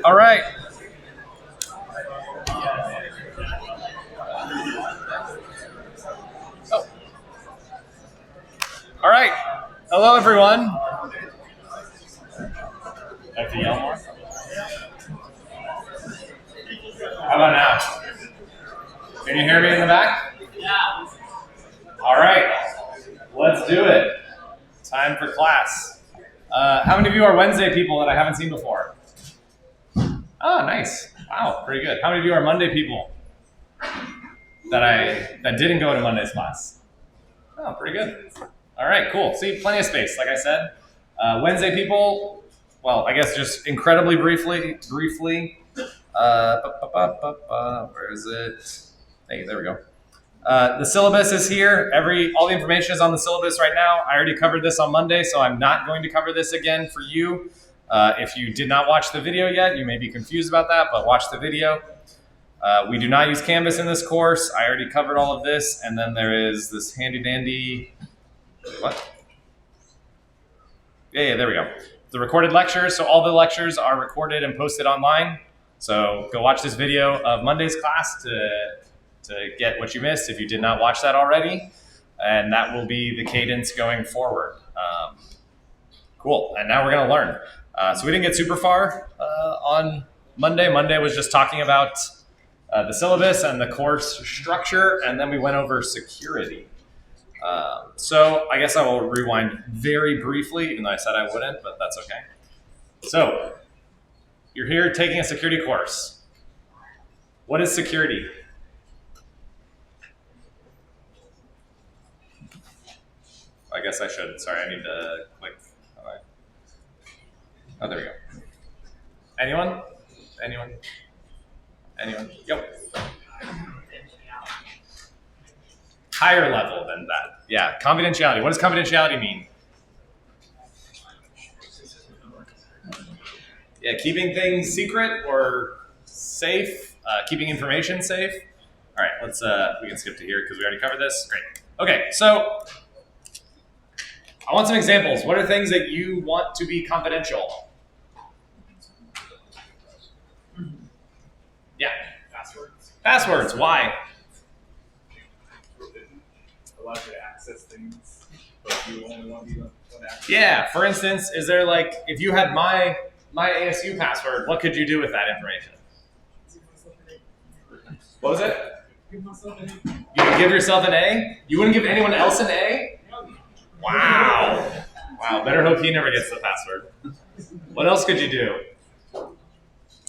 All right. Oh. All right. Hello, everyone. Have to yell more? How about now? Can you hear me in the back? Yeah. All right. Let's do it. Time for class. How many of you are Wednesday people that I haven't seen before? Oh, nice. Wow, pretty good. How many of you are Monday people that didn't go to Monday's class? Oh, pretty good. All right, cool. See, plenty of space, like I said. Wednesday people, well, I guess just incredibly briefly. Where is it? Hey, there we go. The syllabus is here. All the information is on the syllabus right now. I already covered this on Monday, so I'm not going to cover this again for you. If you did not watch the video yet, you may be confused about that, but watch the video. We do not use Canvas in this course. I already covered all of this, and then there is this handy dandy. What? Yeah, there we go. The recorded lectures. So all the lectures are recorded and posted online. So go watch this video of Monday's class to get what you missed if you did not watch that already. And that will be the cadence going forward. Cool. And now we're going to learn. So we didn't get super far on Monday. Monday was just talking about the syllabus and the course structure, and then we went over security. So I guess I will rewind very briefly, even though I said I wouldn't, but that's okay. So you're here taking a security course. What is security? I guess I should. Sorry, I need to click. Oh, there we go. Anyone? Yep. Higher level than that. Yeah, confidentiality. What does confidentiality mean? Yeah, keeping things secret or safe, keeping information safe. All right, we can skip to here because we already covered this. Great. Okay, so I want some examples. What are things that you want to be confidential? Yeah. Passwords. Why? Allows you to access things, but you only want to be able to access. Yeah. For instance, is there if you had my ASU password, what could you do with that information? What was it? You would give yourself an A? You wouldn't give anyone else an A? Wow. Wow. Better hope he never gets the password. What else could you do?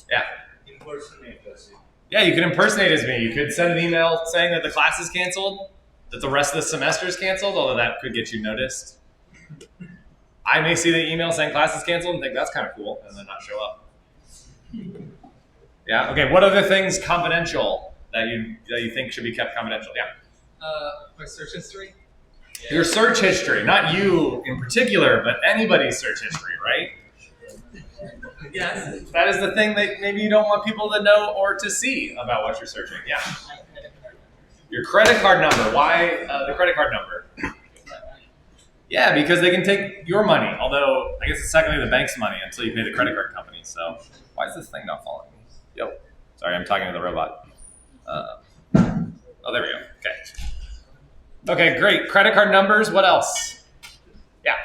Yeah. Impersonate us. Yeah, you could impersonate as me. You could send an email saying that the class is canceled, that the rest of the semester is canceled, although that could get you noticed. I may see the email saying class is canceled and think that's kind of cool, and then not show up. Yeah. Okay. What other things confidential that you think should be kept confidential? Yeah. My search history. Yeah. Your search history, not you in particular, but anybody's search history, right? Yes. That is the thing that maybe you don't want people to know or to see about what you're searching. Yeah. Your credit card number. Why the credit card number? Yeah, because they can take your money. Although I guess it's technically the bank's money until you pay the credit card company. So why is this thing not following me? Yo, sorry, I'm talking to the robot. Oh, there we go. Okay. Okay, great. Credit card numbers. What else? Yeah.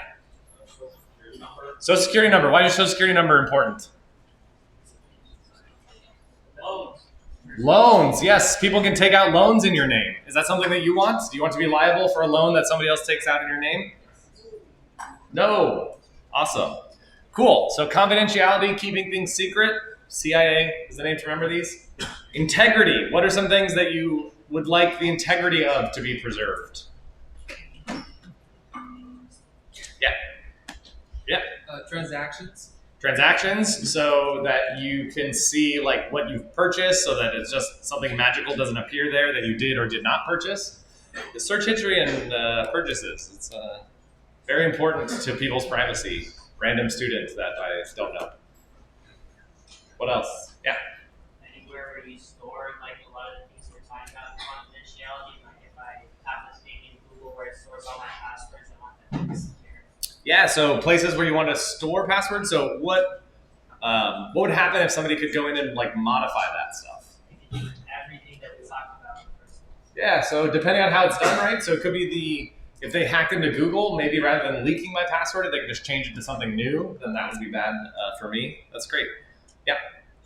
Social security number. Why is social security number important? Loans. Yes, people can take out loans in your name. Is that something that you want? Do you want to be liable for a loan that somebody else takes out in your name? No. Awesome. Cool. So confidentiality, keeping things secret. CIA is the name to remember these. Integrity. What are some things that you would like the integrity of to be preserved? Yeah. Yeah. Transactions, so that you can see what you've purchased, so that it's just something magical doesn't appear there that you did or did not purchase. The search history and purchases, it's very important to people's privacy. Random students that I don't know. What else? Yeah. Anywhere where you store a lot of the things we're talking about confidentiality, if I have this thing in Google where it stores all my passwords, I want that to be secure. Yeah, so places where you want to store passwords. So what What would happen if somebody could go in and like modify that stuff? You can do everything that we talked about in the first place. Yeah, so depending on how it's done, right? So it could be if they hacked into Google, maybe rather than leaking my password, if they could just change it to something new, then that would be bad for me. That's great. Yeah.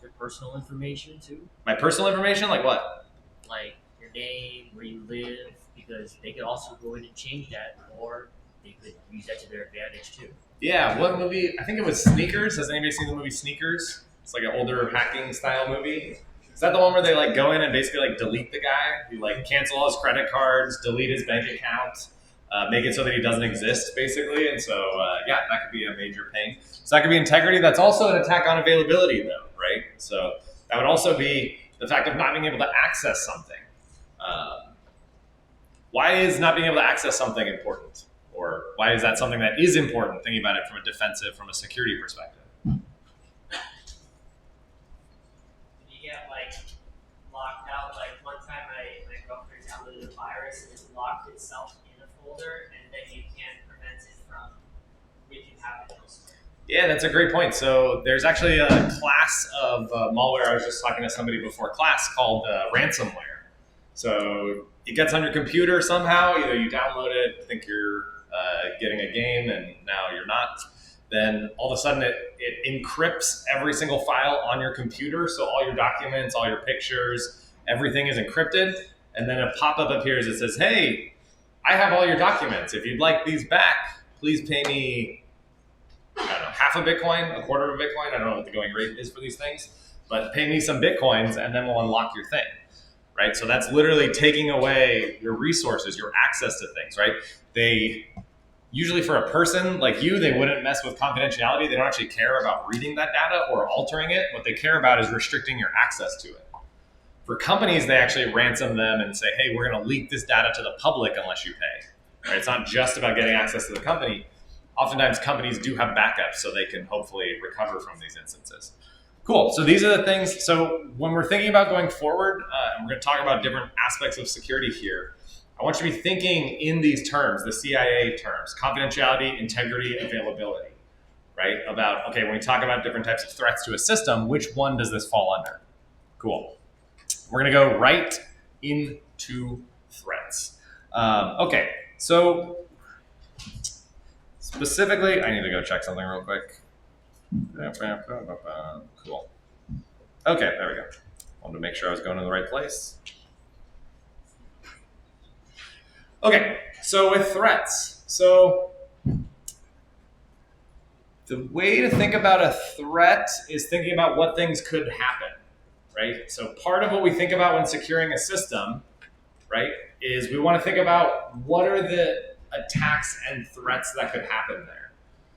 Your personal information too, My personal information, like what? like your name, where you live, because they could also go in and change that, or they could use that to their advantage too. Yeah, what movie? I think it was Sneakers. Has anybody seen the movie Sneakers? It's like an older hacking style movie. Is that the one where they like go in and basically like delete the guy? You like cancel all his credit cards, delete his bank account, make it so that he doesn't exist, basically. And so, yeah, that could be a major pain. So that could be integrity. That's also an attack on availability, though, right? So that would also be the fact of not being able to access something. Why is not being able to access something important? Or why is that something that is important, thinking about it from a defensive, from a security perspective? When you get like locked out, like one time my girlfriend downloaded a virus and it locked itself in a folder, and then you can't prevent it from wreaking havoc elsewhere. Yeah, that's a great point. So there's actually a class of malware. I was just talking to somebody before class called ransomware. So it gets on your computer somehow. Either you download it, think you're getting a game, and now you're not. Then all of a sudden it encrypts every single file on your computer. So all your documents, all your pictures, everything is encrypted. And then a pop-up appears that says, hey, I have all your documents. If you'd like these back, please pay me, I don't know, half a Bitcoin, a quarter of a Bitcoin. I don't know what the going rate is for these things, but pay me some Bitcoins and then we'll unlock your thing, right? So that's literally taking away your resources, your access to things, right? They usually for a person like you, they wouldn't mess with confidentiality. They don't actually care about reading that data or altering it. What they care about is restricting your access to it. For companies, they actually ransom them and say, hey, we're going to leak this data to the public unless you pay. Right? It's not just about getting access to the company. Oftentimes, companies do have backups so they can hopefully recover from these instances. Cool. So these are the things. So when we're thinking about going forward, and we're going to talk about different aspects of security here, I want you to be thinking in these terms, the CIA terms: confidentiality, integrity, availability, right? About, okay, when we talk about different types of threats to a system, which one does this fall under? Cool. We're going to go right into threats. Okay, so specifically, I need to go check something real quick. Cool. Okay, there we go. Wanted to make sure I was going to the right place. Okay, so with threats. So the way to think about a threat is thinking about what things could happen, right? So part of what we think about when securing a system, right, is we want to think about what are the attacks and threats that could happen there.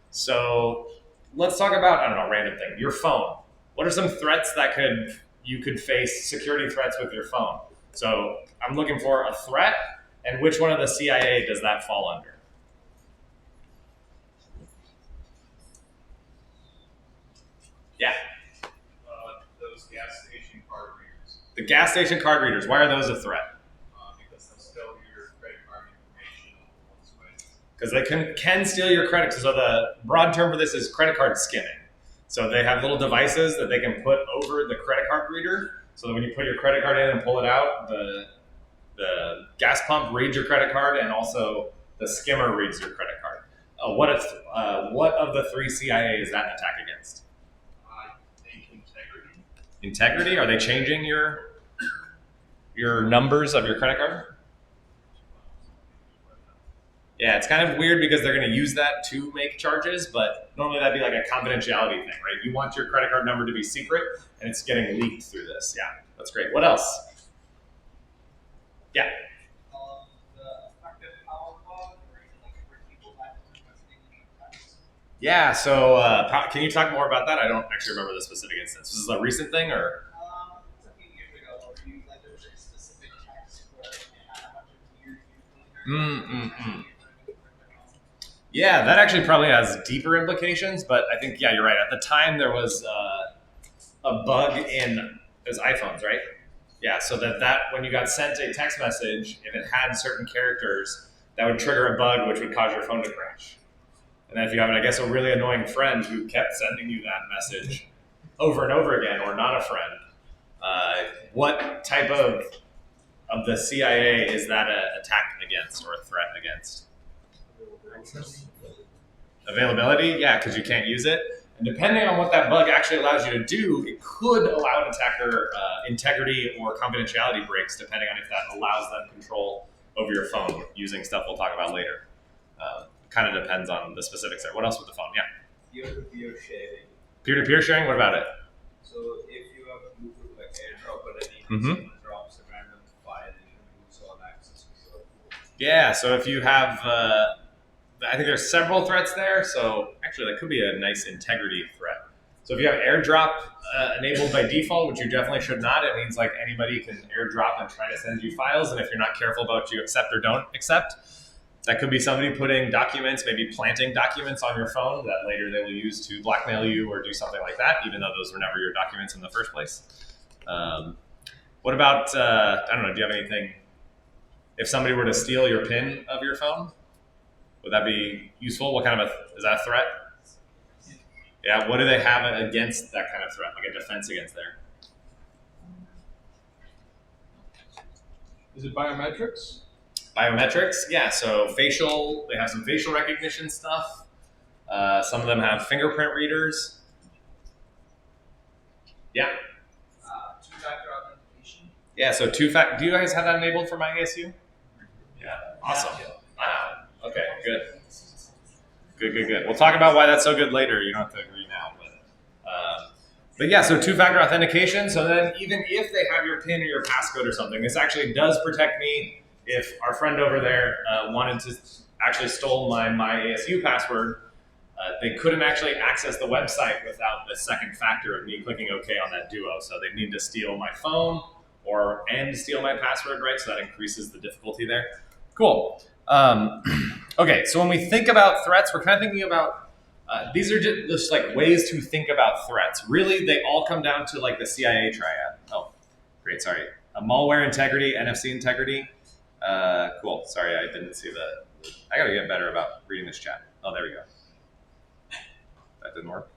So let's talk about, I don't know, random thing, your phone. What are some threats that you could face, security threats with your phone? So I'm looking for a threat, and which one of the CIA does that fall under? Yeah. Those gas station card readers. The gas station card readers, why are those a threat? Because they'll steal your credit card information on one's way. Because they can steal your credit. So the broad term for this is credit card skimming. So they have little devices that they can put over the credit card reader, so that when you put your credit card in and pull it out, the gas pump reads your credit card, and also the skimmer reads your credit card. What of the three CIA is that an attack against? I think integrity. Integrity? Are they changing your numbers of your credit card? Yeah, it's kind of weird because they're going to use that to make charges, but normally that'd be like a confidentiality thing, right? You want your credit card number to be secret, and it's getting leaked through this. Yeah, that's great. What else? Yeah. The effective power bug, or even like for people that are investing in attacks. Yeah, so can you talk more about that? I don't actually remember the specific instance. Was this a recent thing, or? It's a few years ago where you like there was a specific text where it had a bunch of weird user. Yeah, that actually probably has deeper implications, but I think, yeah, you're right. At the time, there was a bug in those iPhones, right? Yeah, so that when you got sent a text message, if it had certain characters, that would trigger a bug, which would cause your phone to crash. And then if you have, I guess, a really annoying friend who kept sending you that message, over and over again or not a friend, what type of the CIA is that an attack against or a threat against? Availability, yeah, because you can't use it. And depending on what that bug actually allows you to do, it could allow an attacker integrity or confidentiality breaks, depending on if that allows them control over your phone using stuff we'll talk about later. Kind of depends on the specifics there. What else with the phone? Yeah. Peer-to-peer sharing. Peer-to-peer sharing, what about it? So if you have Bluetooth like AirDrop or anything, Mhm. someone drops a random file, you can use all access to your phone. Yeah, so if you have, I think there's several threats there. So actually, that could be a nice integrity threat. So if you have AirDrop enabled by default, which you definitely should not, it means like anybody can AirDrop and try to send you files. And if you're not careful about what you accept or don't accept, that could be somebody putting documents, maybe planting documents on your phone that later they will use to blackmail you or do something like that, even though those were never your documents in the first place. What about, I don't know, do you have anything, if somebody were to steal your PIN of your phone, would that be useful? What kind of is that a threat? Yeah, what do they have against that kind of threat, like a defense against there? Is it biometrics? Biometrics, yeah, so facial, they have some facial recognition stuff. Some of them have fingerprint readers. Yeah. Two-factor authentication. Yeah, so two-factor, do you guys have that enabled for my ASU? Yeah, awesome. Wow, okay, good. Good. We'll talk about why that's so good later. You don't have to agree now. But yeah, so two-factor authentication. So then even if they have your PIN or your passcode or something, this actually does protect me if our friend over there wanted to actually stole my ASU password. They couldn't actually access the website without the second factor of me clicking OK on that duo. So they need to steal my phone and steal my password, right? So that increases the difficulty there. Cool. Okay, so when we think about threats, we're kind of thinking about these are just like ways to think about threats. Really, they all come down to like the CIA triad. Oh, great. Sorry. Malware integrity, NFC integrity. Cool. Sorry, I didn't see I got to get better about reading this chat. Oh, there we go. That didn't work.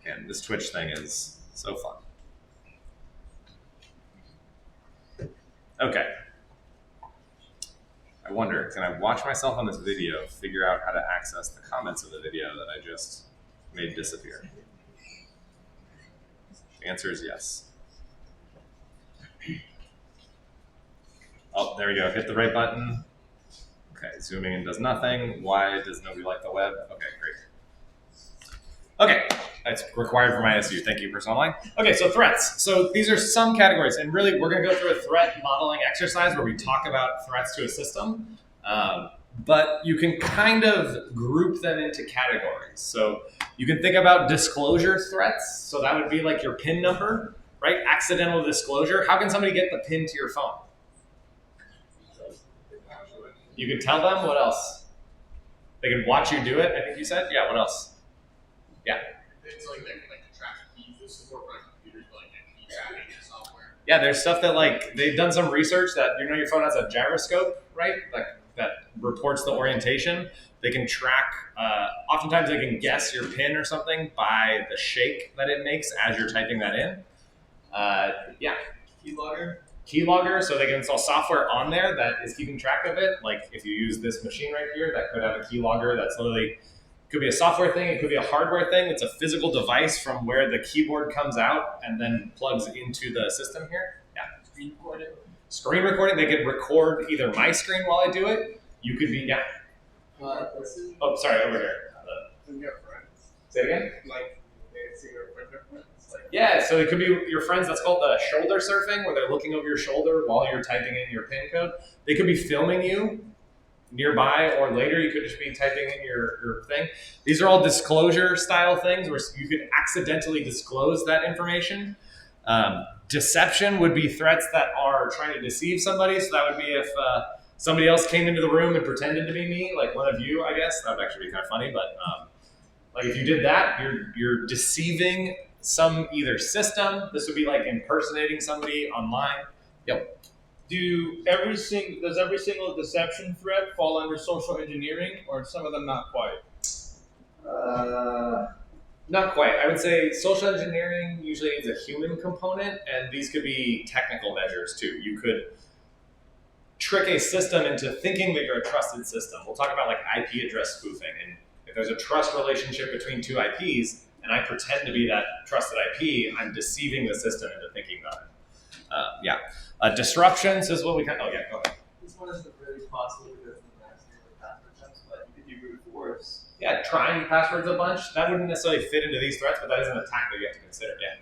And this Twitch thing is so fun. Okay. I wonder, can I watch myself on this video, figure out how to access the comments of the video that I just made disappear? The answer is yes. Oh, there we go. Hit the right button. Okay, zooming in does nothing. Why does nobody like the web? Okay, great. Okay, that's required for my SU. Thank you, Person Online. Okay, so threats. So these are some categories, and really we're going to go through a threat modeling exercise where we talk about threats to a system, but you can kind of group them into categories. So you can think about disclosure threats. So that would be like your PIN number, right? Accidental disclosure. How can somebody get the PIN to your phone? You can tell them. What else? They can watch you do it, I think you said. Yeah, what else? Yeah. It's like they can track keys. This is more for computers, but like key tracking software. Yeah, there's stuff that like they've done some research that your phone has a gyroscope, right? Like that reports the orientation. They can track. Oftentimes, they can guess your PIN or something by the shake that it makes as you're typing that in. Yeah. Keylogger, so they can install software on there that is keeping track of it. Like if you use this machine right here, that could have a keylogger that's literally, could be a software thing, it could be a hardware thing. It's a physical device from where the keyboard comes out and then plugs into the system here. Yeah. Screen recording, they could record either my screen while I do it. You could be, yeah. Oh, sorry, over here. Say it again? Like they see their fingerprints. Yeah, so it could be your friends. That's called the shoulder surfing, where they're looking over your shoulder while you're typing in your PIN code. They could be filming you nearby, or later you could just be typing in your thing. These are all disclosure style things where you could accidentally disclose that information. Deception would be threats that are trying to deceive somebody. So that would be if somebody else came into the room and pretended to be me, like one of you, I guess. That would actually be kind of funny, but like if you did that, you're deceiving some either system. This would be like impersonating somebody online. Yep. Does every single deception threat fall under social engineering, or some of them not quite? Not quite. I would say social engineering usually needs a human component, and these could be technical measures too. You could trick a system into thinking that you're a trusted system. We'll talk about like IP address spoofing, and if there's a trust relationship between two IPs, and I pretend to be that trusted IP, I'm deceiving the system into thinking that. Disruptions is what we kind of. Oh yeah, go ahead. This one isn't really possible because of the maximum password checks, but you could do brute force. Yeah, trying passwords a bunch. That wouldn't necessarily fit into these threats, but that is an attack that you have to consider. Yeah.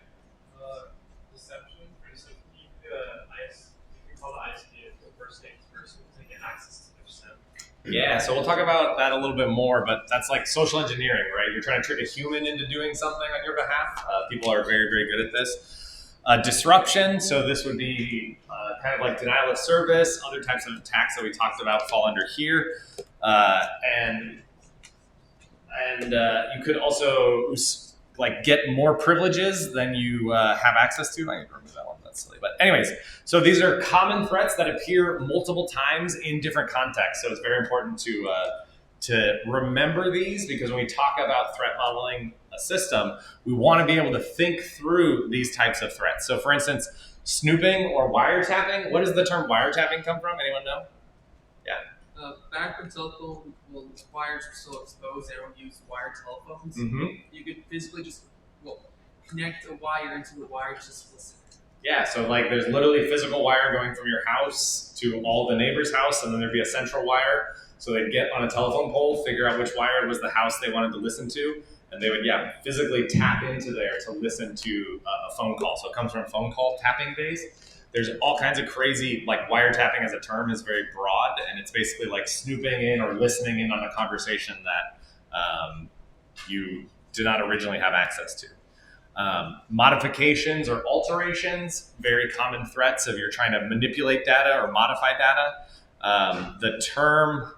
Deception, for instance, you can call the ISP a first-named person to get access to their SIM. Yeah, so we'll talk about that a little bit more, but that's like social engineering, right? You're trying to trick a human into doing something on your behalf. People are very, very good at this. Disruption, so this would be kind of like denial of service. Other types of attacks that we talked about fall under here. And you could also like get more privileges than you have access to. I can remove that one. That's silly. But anyways, so these are common threats that appear multiple times in different contexts. So it's very important to remember these, because when we talk about threat modeling a system, we want to be able to think through these types of threats. So for instance, snooping or wiretapping. What does the term wiretapping come from? Anyone know? Back when telephone wires were still exposed, everyone used wired telephones. Mm-hmm. You could physically just connect a wire into a wire to just listen. Yeah, so like there's literally physical wire going from your house to all the neighbors' house, and then there'd be a central wire. So they'd get on a telephone pole, figure out which wire was the house they wanted to listen to, and they would, physically tap into there to listen to a phone call. So it comes from phone call tapping days. There's all kinds of crazy, like wiretapping as a term is very broad, and it's basically like snooping in or listening in on a conversation that you did not originally have access to. Modifications or alterations, very common threats if you're trying to manipulate data or modify data. The term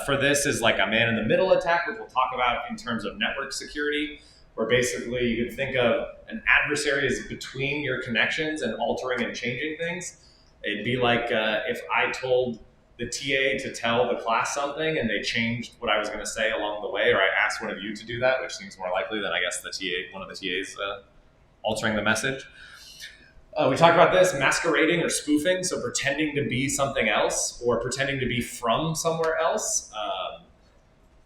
for this is like a man-in-the-middle attack, which we'll talk about in terms of network security, where basically you can think of an adversary as between your connections and altering and changing things. It'd be like if I told the TA to tell the class something and they changed what I was going to say along the way, or I asked one of you to do that, which seems more likely than I guess the TA, one of the TAs altering the message. We talked about this, masquerading or spoofing, so pretending to be something else or pretending to be from somewhere else.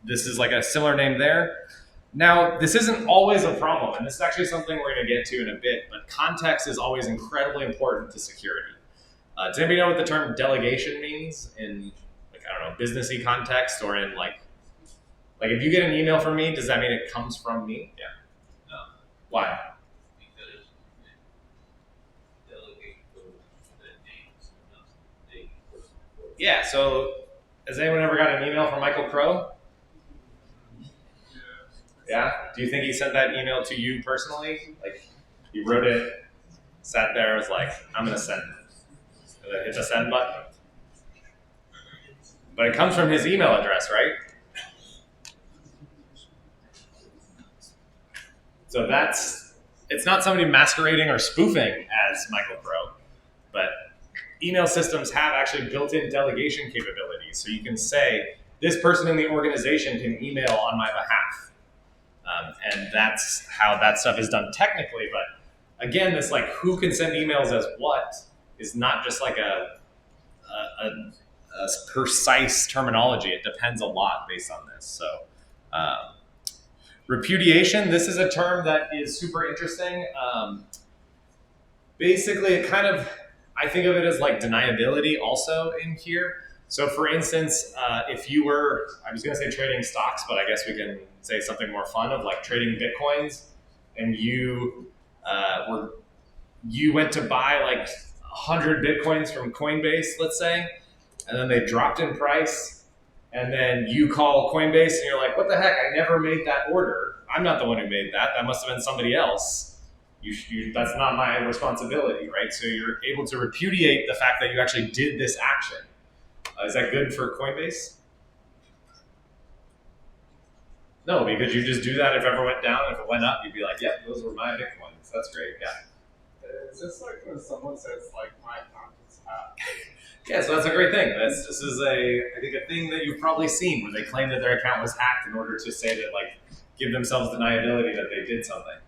This is like a similar name there. Now, this isn't always a problem, and this is actually something we're going to get to in a bit, but context is always incredibly important to security. Does anybody know what the term delegation means in, like, I don't know, businessy context, or in like if you get an email from me, does that mean it comes from me? Yeah. No. Why? Because delegate goes to the names, not the person. Yeah, so has anyone ever got an email from Michael Crow? Yeah? Do you think he sent that email to you personally? Like, he wrote it, sat there, was like, I'm going to send it. And then hit the send button. But it comes from his email address, right? So it's not somebody masquerading or spoofing as Michael Crow, but email systems have actually built-in delegation capabilities. So you can say, this person in the organization can email on my behalf. And that's how that stuff is done technically. But again, this like who can send emails as what is not just like a precise terminology. It depends a lot based on this. So repudiation, this is a term that is super interesting. Basically, it kind of, I think of it as like deniability also in here. So for instance, if you were, I was going to say trading stocks, but I guess we can say something more fun of like trading Bitcoins, and you went to buy like 100 Bitcoins from Coinbase, let's say, and then they dropped in price, and then you call Coinbase and you're like, what the heck, I never made that order. I'm not the one who made that. That must have been somebody else. That's not my responsibility, right? So you're able to repudiate the fact that you actually did this action. Is that good for Coinbase? No, because you just do that if it ever went down. If it went up, you'd be like, yep, those were my Bitcoins. That's great, yeah. It's just like when someone says, like, my account is hacked. Yeah, so that's a great thing. This is I think a thing that you've probably seen where they claim that their account was hacked in order to say that like give themselves deniability that they did something.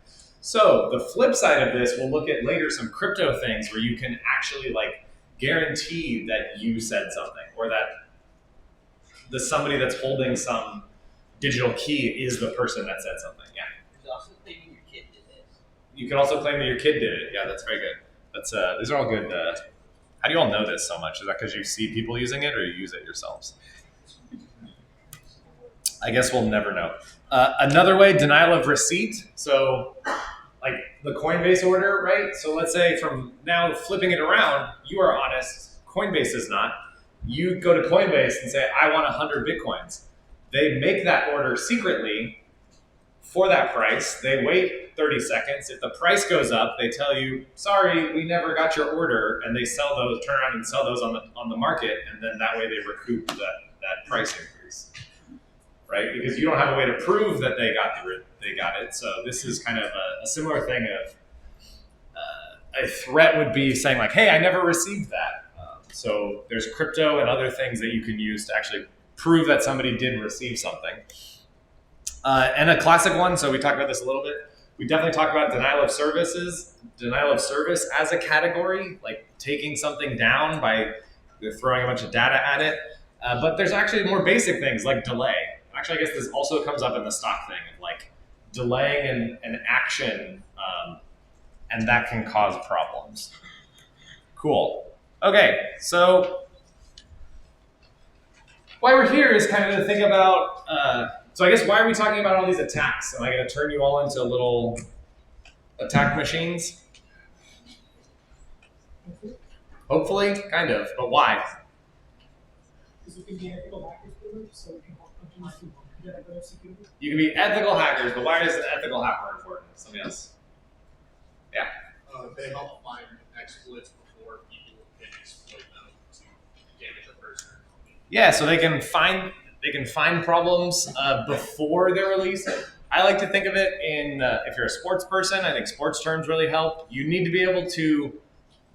So the flip side of this, we'll look at later some crypto things where you can actually like guarantee that you said something, or that the somebody that's holding some digital key is the person that said something. Yeah. There's also claiming your kid did this. You can also claim that your kid did it. Yeah, that's very good. That's these are all good. How do you all know this so much? Is that because you see people using it, or you use it yourselves? I guess we'll never know. Another way, denial of receipt. So, like the Coinbase order, right? So let's say from now flipping it around, you are honest. Coinbase is not. You go to Coinbase and say, I want 100 Bitcoins. They make that order secretly for that price. They wait 30 seconds. If the price goes up, they tell you, sorry, we never got your order. And they sell those, turn around and sell those on the market. And then that way they recoup that price increase, right? Because you don't have a way to prove that they got it. So this is kind of a similar thing of a threat would be saying like, hey, I never received that. So there's crypto and other things that you can use to actually prove that somebody did receive something. And a classic one, so we talked about this a little bit. We definitely talked about denial of service as a category, like taking something down by throwing a bunch of data at it. But there's actually more basic things like delay. Actually, I guess this also comes up in the stock thing of like delaying an action, and that can cause problems. Cool. Okay, so why we're here is kind of to think about, so I guess why are we talking about all these attacks? Am I going to turn you all into little attack machines? Hopefully, kind of, but why? Because you can be ethical hackers, so you can help companies to get a better security. You can be ethical hackers, but why is an ethical hacker important? Somebody else? Yeah. They help find exploits before people can exploit them to damage a person. Yeah, so they can find problems before they're released. I like to think of it in if you're a sports person, I think sports terms really help. You need to be able to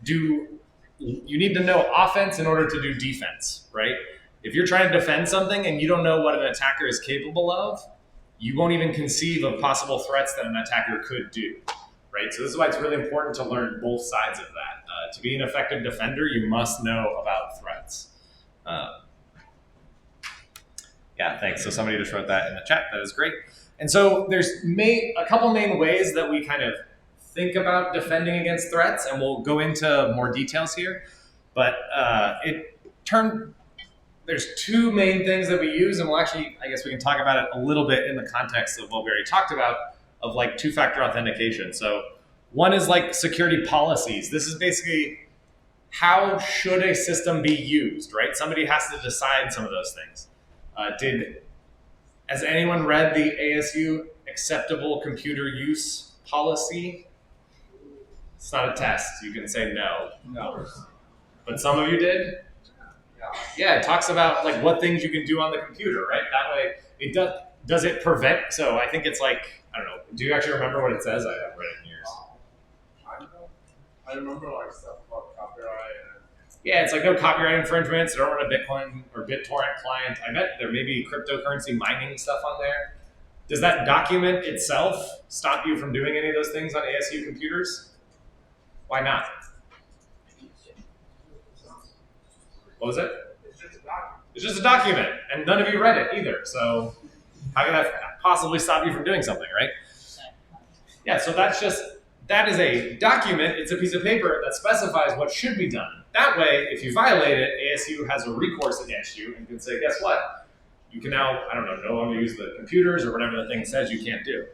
you need to know offense in order to do defense, right? If you're trying to defend something and you don't know what an attacker is capable of, you won't even conceive of possible threats that an attacker could do, right? So this is why it's really important to learn both sides of that. To be an effective defender, you must know about threats. Yeah, thanks. So somebody just wrote that in the chat. That is great. And so there's a couple main ways that we kind of think about defending against threats, and we'll go into more details here. But there's two main things that we use, and I guess we can talk about it a little bit in the context of what we already talked about, of like two-factor authentication. So one is like security policies. This is basically how should a system be used, right? Somebody has to decide some of those things. Has anyone read the ASU acceptable computer use policy? It's not a test. You can say no. No. But some of you did? Yeah, it talks about like what things you can do on the computer, right? That way it does it prevent, so I think it's like, I don't know, do you actually remember what it says? I haven't read it in years. I don't know. I remember like stuff about copyright and Yeah, it's like no copyright infringements. I don't run a Bitcoin or BitTorrent client. I bet there may be cryptocurrency mining stuff on there. Does that document itself stop you from doing any of those things on ASU computers? Why not? What was it? it's just a document. It's just a document, and none of you read it either. So how can that possibly stop you from doing something, right? Yeah, so that is a document. It's a piece of paper that specifies what should be done. That way, if you violate it, ASU has a recourse against you and can say, guess what? You can now, no longer use the computers or whatever the thing says you can't do.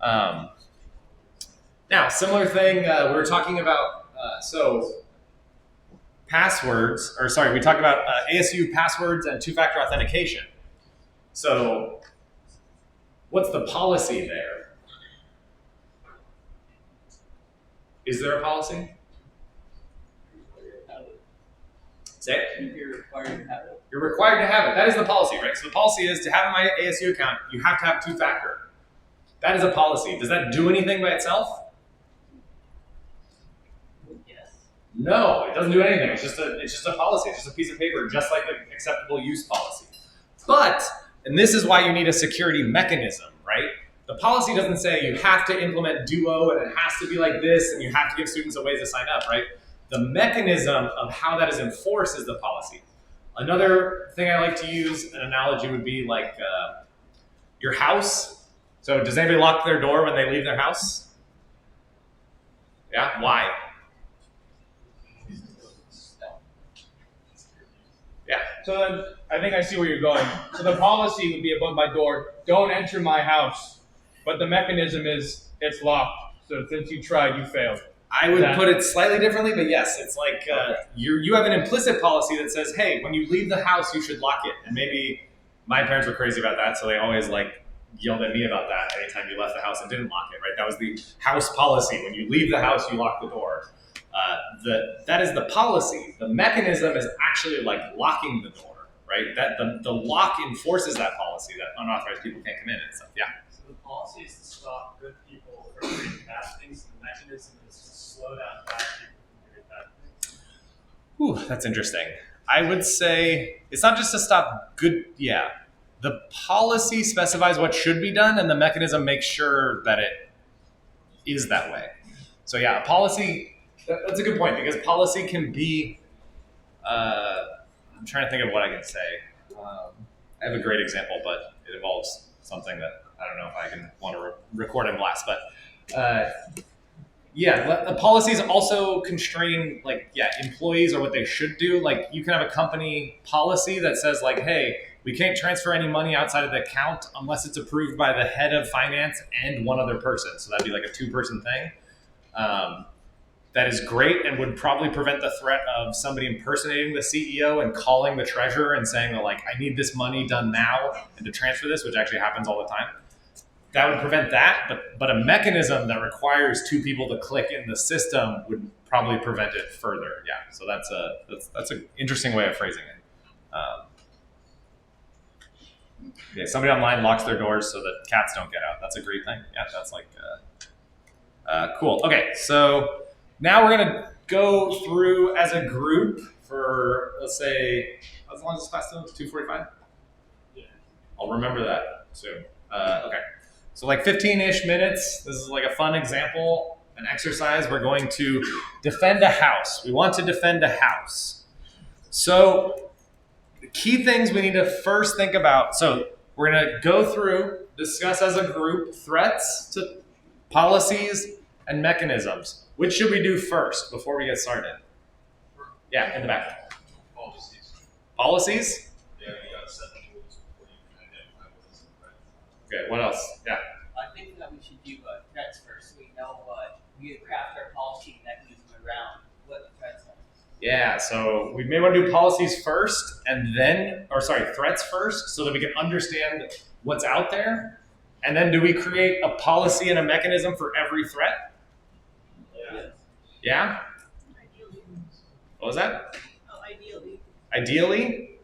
Now, similar thing, we were talking about, we talked about ASU passwords and two-factor authentication. So what's the policy there? Is there a policy? Say it. You're required to have it. You're required to have it. That is the policy, right? So the policy is to have my ASU account, you have to have two-factor. That is a policy. Does that do anything by itself? Yes. No, it doesn't do anything. It's just a policy. It's just a piece of paper, just like the acceptable use policy. But, and this is why you need a security mechanism, right? The policy doesn't say you have to implement Duo and it has to be like this and you have to give students a way to sign up, right? The mechanism of how that is enforced is the policy. Another thing I like to use, an analogy would be like your house. So does anybody lock their door when they leave their house? Yeah, why? Yeah. So then, I think I see where you're going. So the policy would be above my door, don't enter my house. But the mechanism is, it's locked. So since you tried, you failed. I would put it slightly differently, but yes, it's like you have an implicit policy that says, hey, when you leave the house, you should lock it. And maybe my parents were crazy about that, so they always like yelled at me about that anytime you left the house and didn't lock it, right? That was the house policy. When you leave the house, you lock the door. That is the policy. The mechanism is actually like locking the door, right? That the lock enforces that policy that unauthorized people can't come in and stuff. Yeah. So the policy is to stop good people from doing bad things, and the mechanism is to slow down bad people from doing bad things. Whew, that's interesting. I would say it's not just to stop good. Yeah. The policy specifies what should be done, and the mechanism makes sure that it is that way. So yeah, policy. That's a good point because policy can be. I'm trying to think of what I can say. I have a great example, but it involves something that I don't know if I can want to record in blast. But yeah, the policies also constrain employees or what they should do. Like you can have a company policy that says like, hey, we can't transfer any money outside of the account unless it's approved by the head of finance and one other person. So that'd be like a 2-person thing. That is great and would probably prevent the threat of somebody impersonating the CEO and calling the treasurer and saying, like, I need this money done now and to transfer this, which actually happens all the time. That would prevent that, but a mechanism that requires 2 people to click in the system would probably prevent it further. Yeah, so that's an interesting way of phrasing it. Yeah, somebody online locks their doors so that cats don't get out. That's a great thing. Yeah, that's like cool. Okay, so now we're gonna go through as a group for, let's say, how long is this class till? 2:45? Yeah. I'll remember that soon. Okay, so like 15-ish minutes. This is like a fun example, an exercise. We're going to defend a house. We want to defend a house. So the key things we need to first think about. So we're gonna go through, discuss as a group threats to policies and mechanisms. Which should we do first before we get started? Yeah, in the back. Policies. Policies? Yeah, you gotta set the rules before you can identify what is a threat. Okay, what else? Yeah. I think that we should do threats first. So we know we craft our policy mechanism around what the threats are. Yeah, so we may want to do policies first and then, threats first so that we can understand what's out there. And then do we create a policy and a mechanism for every threat? Yeah? What was that? Oh, ideally. Ideally?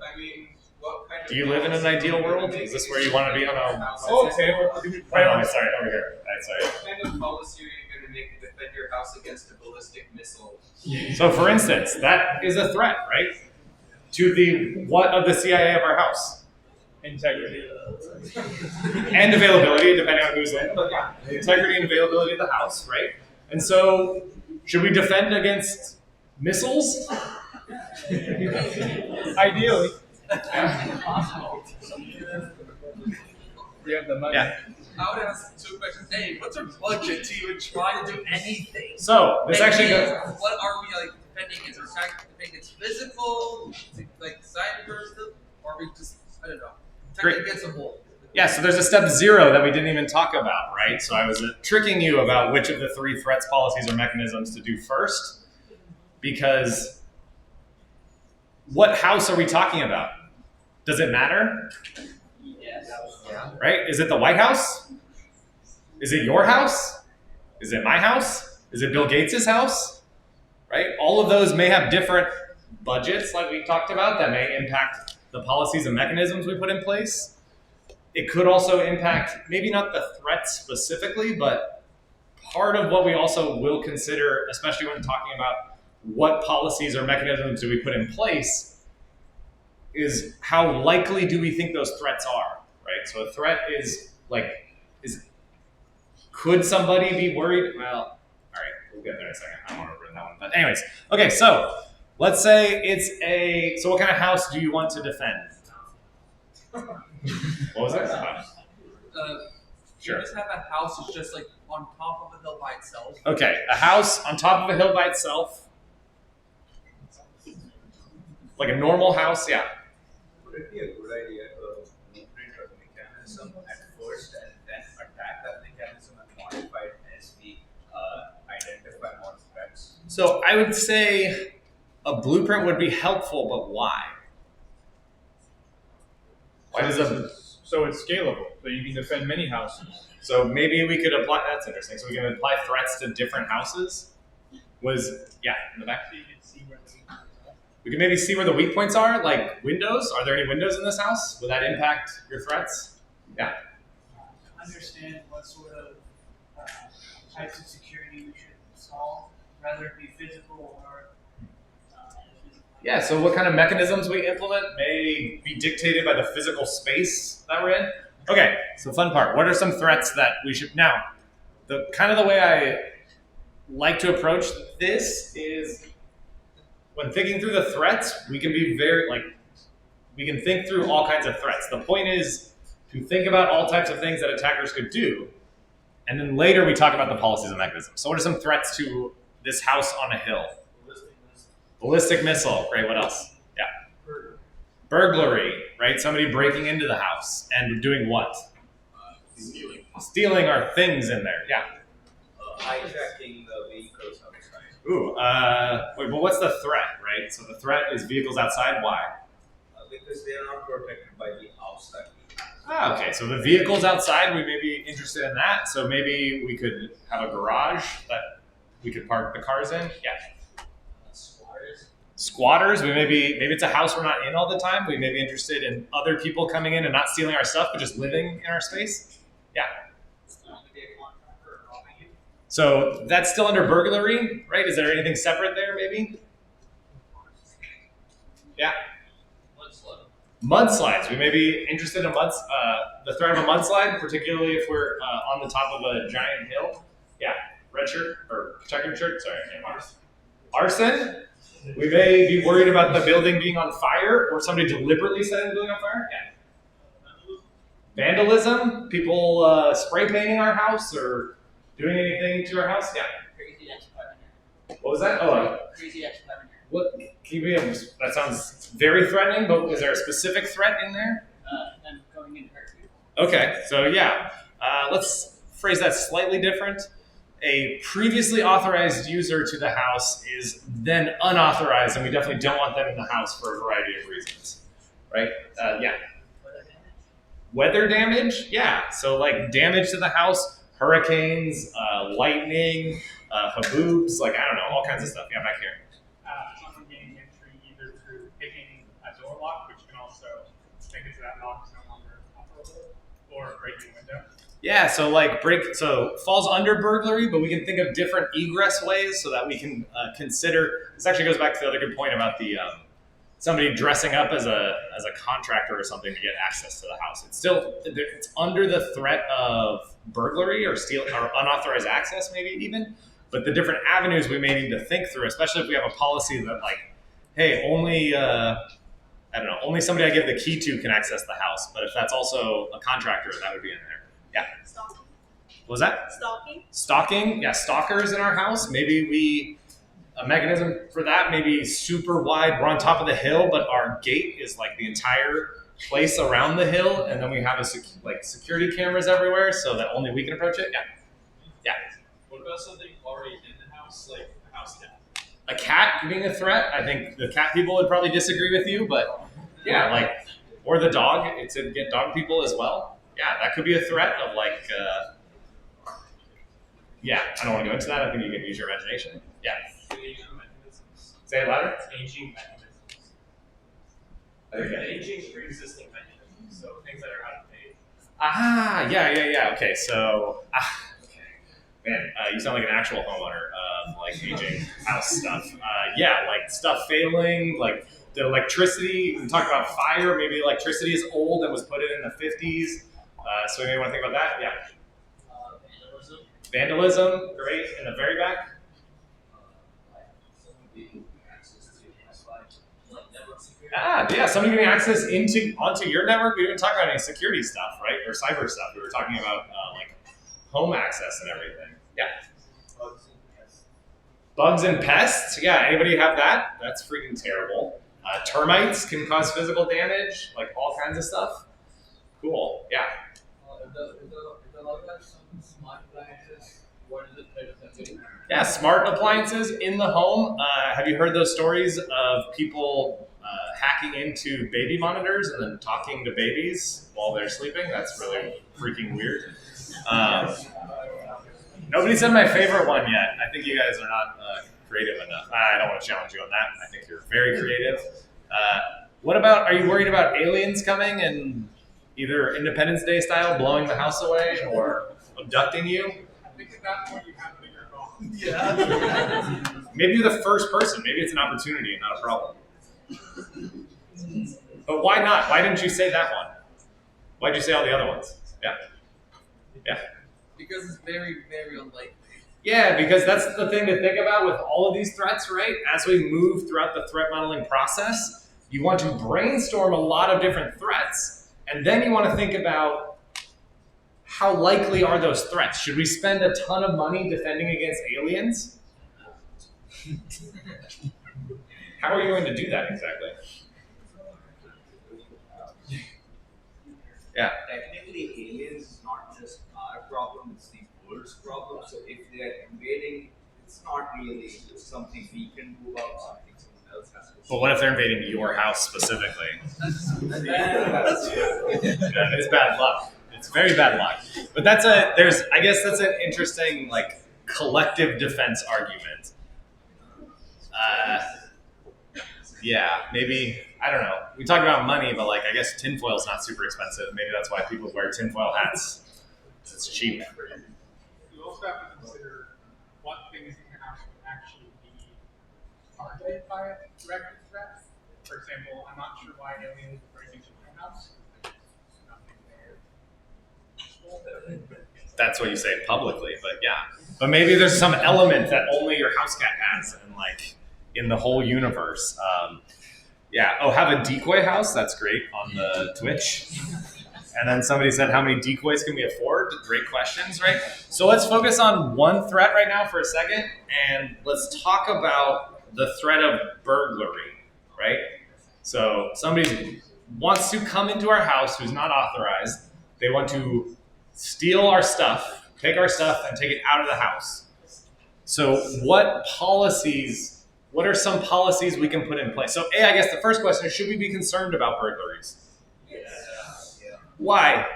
I mean, what kind of Do you live in an ideal world? Is this where you want to be on a... Oh, okay. Sorry, over here. Sorry. What kind of policy are you going to make to defend your house against a ballistic missile? So for instance, that is a threat, right? To the what of the CIA of our house? Integrity. And availability, depending on who's in. But yeah, integrity and availability of the house, right? And so, should we defend against missiles? Ideally. Possible. You have the money. Yeah. I would ask 2 questions. A, what's our budget to even try to do anything? So, this And actually B, goes... what are we like defending? Is our trying to defend against physical, like cyber stuff, or are we just, I don't know, Great. defending against a whole? Yeah, so there's a step 0 that we didn't even talk about, right? So I was tricking you about which of the 3 threats, policies, or mechanisms to do first, because what house are we talking about? Does it matter? Yes. Right? Is it the White House? Is it your house? Is it my house? Is it Bill Gates' house? Right? All of those may have different budgets, like we talked about, that may impact the policies and mechanisms we put in place. It could also impact, maybe not the threats specifically, but part of what we also will consider, especially when talking about what policies or mechanisms do we put in place, is how likely do we think those threats are, right? So a threat is like Could somebody be worried? Well, all right, we'll get there in a second. I don't want to ruin that one. But anyways, okay, so let's say it's a, so what kind of house do you want to defend? What was that? You just have a house that's just like on top of a hill by itself. Okay, a house on top of a hill by itself. Like a normal house, yeah. Would it be a good idea to blueprint a mechanism at first and then attack that mechanism and modify it as we identify more threats? So I would say a blueprint would be helpful, but why? Why does a So it's scalable, so you can defend many houses. So maybe we could apply, that's interesting. So we can apply threats to different houses? Yeah, in the back. We can maybe see where the weak points are, like windows. Are there any windows in this house? Would that impact your threats? Yeah. Understand what sort of types of security we should install, whether it be physical or Yeah, so what kind of mechanisms we implement may be dictated by the physical space that we're in. Okay, so fun part. What are some threats that we should, now, the kind of the way I like to approach this is when thinking through the threats, we can be we can think through all kinds of threats. The point is to think about all types of things that attackers could do, and then later we talk about the policies and mechanisms. So what are some threats to this house on a hill? Ballistic missile, great, what else? Yeah. Burglary, right? Somebody breaking into the house and doing what? Stealing. Stealing our things in there, yeah. Hijacking the vehicles outside. Ooh, wait, but what's the threat, right? So the threat is vehicles outside, why? Because they are not protected by the outside. Ah, okay, so the vehicles outside, we may be interested in that. So maybe we could have a garage that we could park the cars in, yeah. Squatters, maybe it's a house we're not in all the time. We may be interested in other people coming in and not stealing our stuff, but just living in our space. Yeah. So that's still under burglary, right? Is there anything separate there, maybe? Yeah. Mudslides. We may be interested in the threat of a mudslide, particularly if we're on the top of a giant hill. Yeah. Red shirt or checkered shirt. Sorry, I can't. Arson. We may be worried about the building being on fire or somebody deliberately setting the building on fire. Yeah. Vandalism. People spray painting our house or doing anything to our house. Yeah. Crazy ex-partner. What was that? Oh, Crazy ex-partner. what? Can you that sounds very threatening, but was there a specific threat in there? Them going in to hurt people. Okay, so yeah. Let's phrase that slightly different. A previously authorized user to the house is then unauthorized, and we definitely don't want them in the house for a variety of reasons, right? Yeah. Weather damage? Yeah. So like damage to the house, hurricanes, lightning, haboobs, like I don't know, all kinds of stuff. Yeah, back here. Someone gaining entry either through picking a door lock, which can also make it so that lock is no longer operable, or breaking a window. Yeah, so so falls under burglary, but we can think of different egress ways so that we can consider. This actually goes back to the other good point about the somebody dressing up as a contractor or something to get access to the house. It's under the threat of burglary or steal or unauthorized access, maybe even. But the different avenues we may need to think through, especially if we have a policy that like, hey, only only somebody I give the key to can access the house. But if that's also a contractor, that would be in there. Yeah. Stalking. What was that? Stalking. Stalking. Yeah, stalkers in our house. Maybe a mechanism for that, maybe super wide. We're on top of the hill, but our gate is like the entire place around the hill, and then we have security cameras everywhere so that only we can approach it. Yeah. Yeah. What about something already in the house, like a house cat? A cat being a threat. I think the cat people would probably disagree with you, but yeah, or the dog. It's to get dog people as well. Yeah, that could be a threat of yeah, I don't want to go into that. I think you can use your imagination. Yeah. Say it louder. Aging mechanisms. Okay. Aging pre-existing mechanisms, so things that are out of date. Ah, yeah. Okay, so, okay. Man, you sound like an actual homeowner of aging house stuff. Yeah, stuff failing, the electricity. We talked about fire. Maybe electricity is old and was put in the 50s. So we may want to think about that. Yeah. Vandalism, great. In the very back. Yeah, somebody getting access onto your network. We didn't talk about any security stuff, right, or cyber stuff. We were talking about like home access and everything. Yeah. Bugs and pests. Yeah, anybody have that? That's freaking terrible. Termites can cause physical damage, like all kinds of stuff. Cool. Yeah. If the log has some smart appliances, what is the threat of them? Yeah, smart appliances in the home. Have you heard those stories of people hacking into baby monitors and then talking to babies while they're sleeping? That's really freaking weird. Nobody said my favorite one yet. I think you guys are not creative enough. I don't want to challenge you on that. I think you're very creative. What about, are you worried about aliens coming and either Independence Day style blowing the house away or abducting you? I think at that point you have to figure it out. Yeah. Maybe you're the first person. Maybe it's an opportunity and not a problem. But why not? Why didn't you say that one? Why'd you say all the other ones? Yeah. Yeah. Because it's very, very unlikely. Yeah, because that's the thing to think about with all of these threats, right? As we move throughout the threat modeling process, you want to brainstorm a lot of different threats, and then you want to think about how likely are those threats? Should we spend a ton of money defending against aliens? How are you going to do that exactly? Yeah. Technically, aliens is not just our problem, it's the world's problem. So if they are invading, it's not really something we can do about, something someone else has to do. But what if they're invading your house specifically? That is bad luck. It's very bad luck. But I guess that's an interesting, like, collective defense argument. Yeah, maybe, I don't know. We talk about money, but like, I guess tinfoil is not super expensive. Maybe that's why people wear tinfoil hats. It's cheap. You also have to consider what things in your house would actually be targeted by a direct threat. For example, I'm not sure why aliens would break into my house. There's nothing there. That's what you say publicly, but yeah. But maybe there's some element that only your house cat has, and like in the whole universe. Yeah. Oh, have a decoy house? That's great on the Twitch. And then somebody said, how many decoys can we afford? Great questions, right? So let's focus on one threat right now for a second, and let's talk about the threat of burglary, right? So somebody wants to come into our house who's not authorized. They want to steal our stuff, take our stuff, and take it out of the house. So what are some policies we can put in place? So I guess the first question is, should we be concerned about burglaries? Why?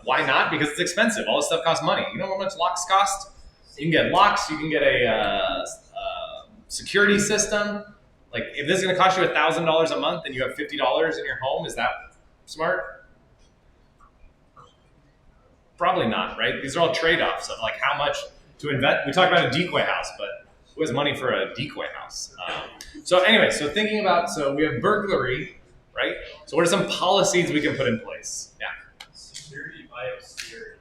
Why not? Because it's expensive. All this stuff costs money. You know how much locks cost? You can get locks. You can get a security system. Like, if this is going to cost you $1,000 a month and you have $50 in your home, is that smart? Probably not, right? These are all trade-offs of like how much to invest. We talked about a decoy house, but who has money for a decoy house? So anyway, so we have burglary. Right? So what are some policies we can put in place? Yeah. Security by obscurity.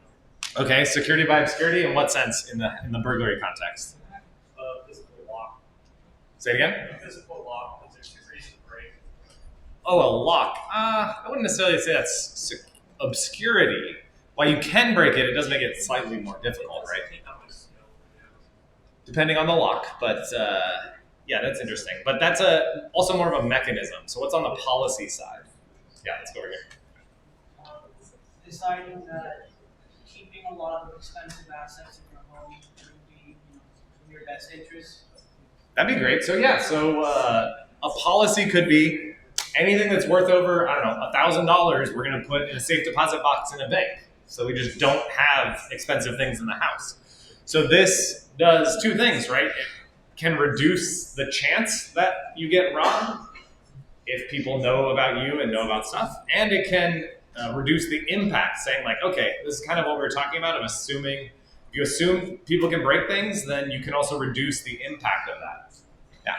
Okay, security by obscurity. In what sense in the burglary context? Physical lock. Say it again. Physical lock, because there's two reasons to break. Oh, a lock. I wouldn't necessarily say that's obscurity. While you can break it, it does make it slightly more difficult, right? Depending on the lock, but yeah, that's interesting. But that's also more of a mechanism. So what's on the policy side? Yeah, let's go over here. Deciding that keeping a lot of expensive assets in your home would be in your best interest. That'd be great. So yeah, a policy could be anything that's worth over, I don't know, $1,000, we're going to put in a safe deposit box in a bank. So we just don't have expensive things in the house. So this does two things, right? It can reduce the chance that you get robbed if people know about you and know about stuff. And it can reduce the impact, saying like, okay, this is kind of what we were talking about of assuming, if you assume people can break things, then you can also reduce the impact of that. Yeah.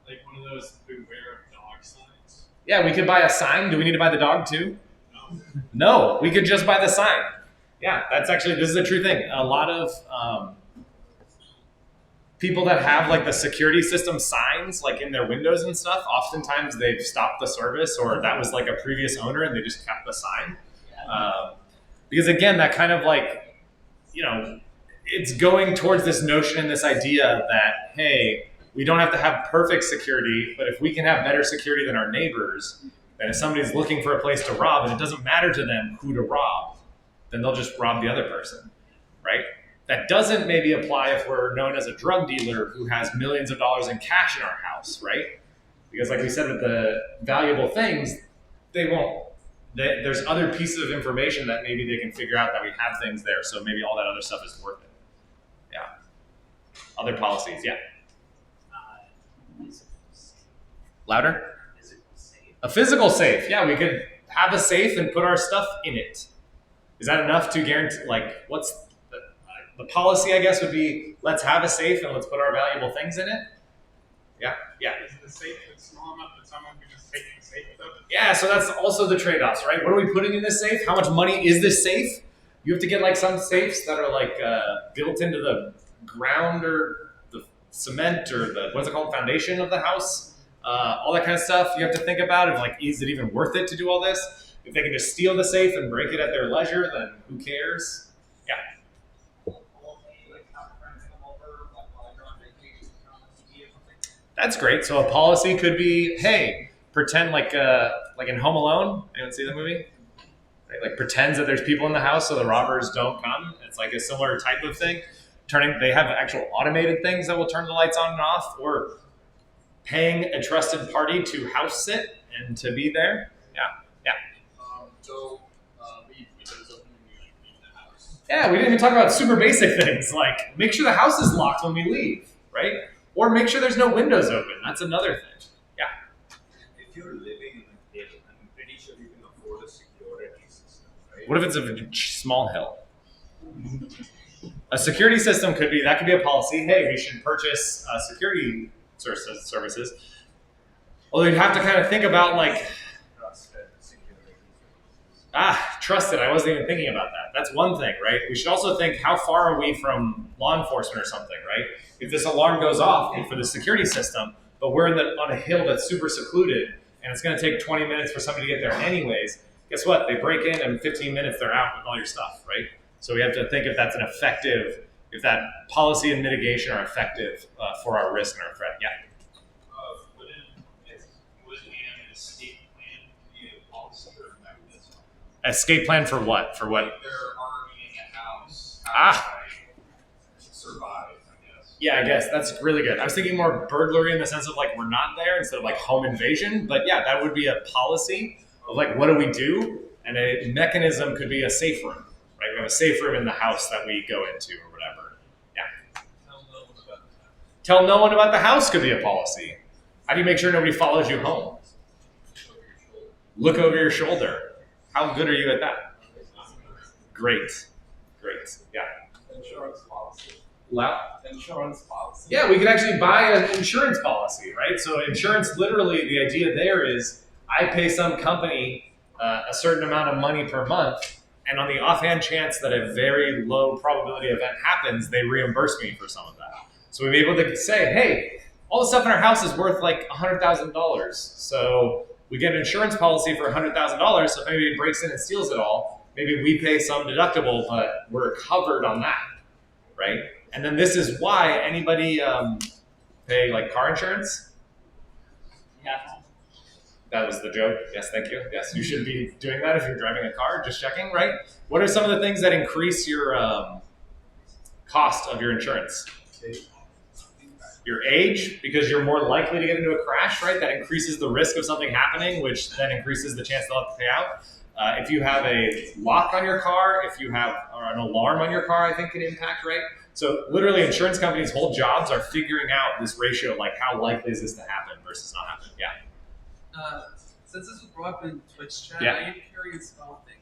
Like one of those beware of dog signs. Yeah, we could buy a sign. Do we need to buy the dog too? No, we could just buy the sign. Yeah, that's actually, this is a true thing. A lot of people that have like the security system signs like in their windows and stuff, oftentimes they've stopped the service or that was like a previous owner and they just kept the sign. Because again, that kind of like, you know, it's going towards this notion and this idea that, hey, we don't have to have perfect security, but if we can have better security than our neighbors, then if somebody's looking for a place to rob and it doesn't matter to them who to rob, then they'll just rob the other person, right? That doesn't maybe apply if we're known as a drug dealer who has millions of dollars in cash in our house, right? Because like we said with the valuable things, they won't. There's other pieces of information that maybe they can figure out that we have things there. So maybe all that other stuff is worth it. Yeah. Other policies, yeah. Louder? A physical safe. Yeah, we could have a safe and put our stuff in it. Is that enough to guarantee, like, what's the policy, I guess, would be, let's have a safe and let's put our valuable things in it? Yeah, yeah. Is the safe small enough that someone can just take the safe with them? Yeah, so that's also the trade-offs, right? What are we putting in this safe? How much money is this safe? You have to get like some safes that are like built into the ground or the cement or the, what's it called, foundation of the house? All that kind of stuff you have to think about. Of like, is it even worth it to do all this? If they can just steal the safe and break it at their leisure, then who cares? Yeah. That's great. So a policy could be, hey, pretend like in Home Alone. Anyone see the movie? Right? Like pretends that there's people in the house so the robbers don't come. It's like a similar type of thing. They have actual automated things that will turn the lights on and off, or paying a trusted party to house sit and to be there. Yeah, yeah. Leave windows open when we leave the house. Yeah, we didn't even talk about super basic things like make sure the house is locked when we leave, right? Or make sure there's no windows open. That's another thing. Yeah. If you're living in a hill, I'm pretty sure you can afford a security system, right? What if it's a small hill? A security system could be a policy. Hey, we should purchase security services. Although you have to kind of think about like, trusted. I wasn't even thinking about that. That's one thing, right? We should also think, how far are we from law enforcement or something, right? If this alarm goes off for the security system, but we're on a hill that's super secluded, and it's going to take 20 minutes for somebody to get there anyways, guess what? They break in, and in 15 minutes they're out with all your stuff, right? So we have to think if that's if that policy and mitigation are effective for our risk and our threat. Yeah. Would an escape plan be a policy or a mechanism? Escape plan for what? For what? If they're already in a house, how do I survive, I guess? Yeah, I guess that's really good. I was thinking more burglary in the sense of like we're not there instead of like home invasion. But yeah, that would be a policy of like what do we do? And a mechanism could be a safe room, right? We have a safe room in the house that we go into or whatever. Yeah. Tell no one about the house could be a policy. How do you make sure nobody follows you home? Look over your shoulder. How good are you at that? Great. Great. Yeah. Insurance policy. Loud. Insurance policy. Yeah, we could actually buy an insurance policy, right? So insurance, literally, the idea there is I pay some company a certain amount of money per month, and on the offhand chance that a very low probability event happens, they reimburse me for some of that. So we'd be able to say, hey, all the stuff in our house is worth like $100,000. So we get an insurance policy for $100,000. So if anybody breaks in and steals it all, maybe we pay some deductible, but we're covered on that, right? And then this is why anybody pay like car insurance? Yeah. That was the joke. Yes, thank you. Yes, you should be doing that if you're driving a car, just checking, right? What are some of the things that increase your cost of your insurance? Your age, because you're more likely to get into a crash, right? That increases the risk of something happening, which then increases the chance they'll have to pay out. If you have a lock on your car, if you have an alarm on your car, I think can impact, right? So literally insurance companies' whole jobs are figuring out this ratio, like how likely is this to happen versus not happen. Yeah. Since this was brought up in Twitch chat, Yeah. I am curious about one thing.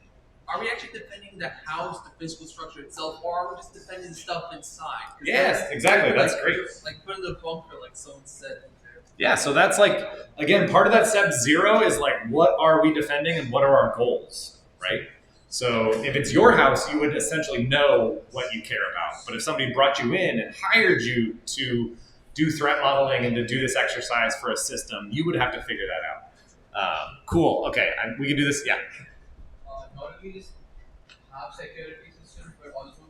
Are we actually defending the house, the physical structure itself, or are we just defending stuff inside? Yes, exactly. That's like, great. Like put in the bunker, like someone said. Yeah, so that's like, again, part of that step 0 is like, what are we defending and what are our goals, right? So if it's your house, you would essentially know what you care about. But if somebody brought you in and hired you to do threat modeling and to do this exercise for a system, you would have to figure that out. Cool. Okay, we can do this. Yeah. Not only just have security system, but also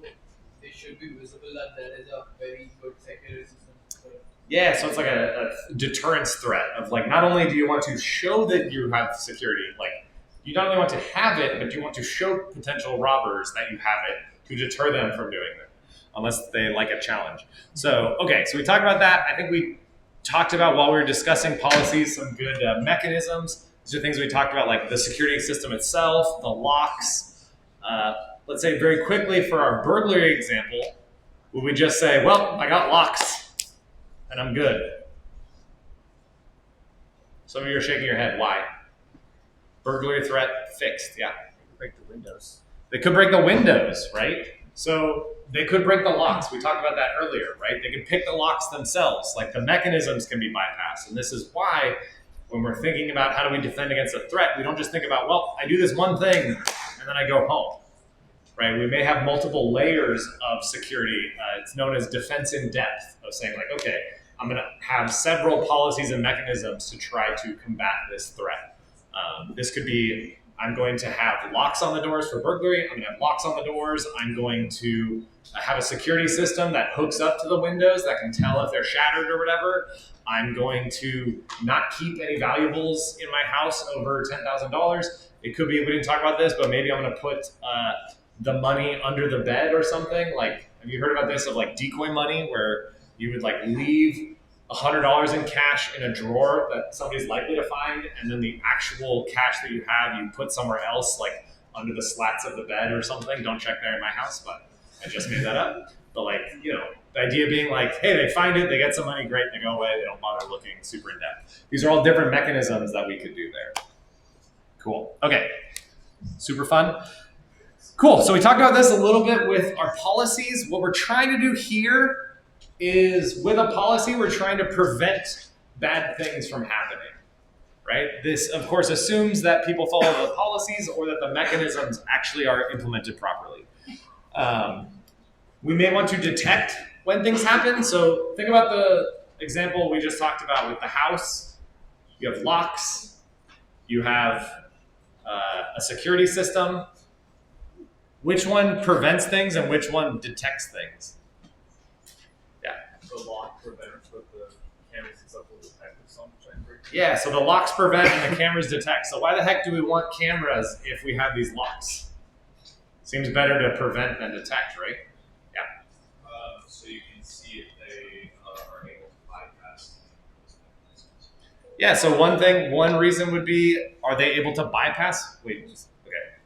they should be visible that there is a very good security system. Yeah, so it's like a deterrence threat of like, not only do you want to show that you have security, like you not only want to have it, but you want to show potential robbers that you have it to deter them from doing it, unless they like a challenge. So, okay, so we talked about that. I think we talked about, while we were discussing policies, some good mechanisms. These are things we talked about, like the security system itself, the locks. Let's say very quickly for our burglary example, would we just say, well, I got locks and I'm good? Some of you are shaking your head. Why? Burglary threat fixed. Yeah. Break the windows. They could break the windows, right? So they could break the locks. We talked about that earlier, right? They could pick the locks themselves. Like the mechanisms can be bypassed. And this is why when we're thinking about how do we defend against a threat, we don't just think about, well, I do this one thing and then I go home, right? We may have multiple layers of security. It's known as defense in depth, of saying like, okay, I'm going to have several policies and mechanisms to try to combat this threat. This could be, I'm going to have locks on the doors for burglary. I'm going to have locks on the doors. I'm going to have a security system that hooks up to the windows that can tell if they're shattered or whatever. I'm going to not keep any valuables in my house over $10,000. It could be, we didn't talk about this, but maybe I'm going to put the money under the bed or something. Like, have you heard about this, of like decoy money, where you would like leave $100 in cash in a drawer that somebody's likely to find, and then the actual cash that you have, you put somewhere else, like under the slats of the bed or something. Don't check there in my house, but I just made that up. But like, you know, the idea being like, hey, they find it, they get some money, great, they go away, they don't bother looking super in depth. These are all different mechanisms that we could do there. Cool. Okay. Super fun. Cool. So we talked about this a little bit with our policies. What we're trying to do here is, with a policy, we're trying to prevent bad things from happening, right? This, of course, assumes that people follow the policies or that the mechanisms actually are implemented properly. We may want to detect when things happen. So think about the example we just talked about with the house. You have locks. You have a security system. Which one prevents things and which one detects things? The lock prevents, but the cameras and stuff will detect if someone trying to break it. Yeah, so the locks prevent and the cameras detect. So why the heck do we want cameras if we have these locks? Seems better to prevent than detect, right? Yeah. So you can see if they are able to bypass. Yeah, so one reason would be, are they able to bypass? Okay.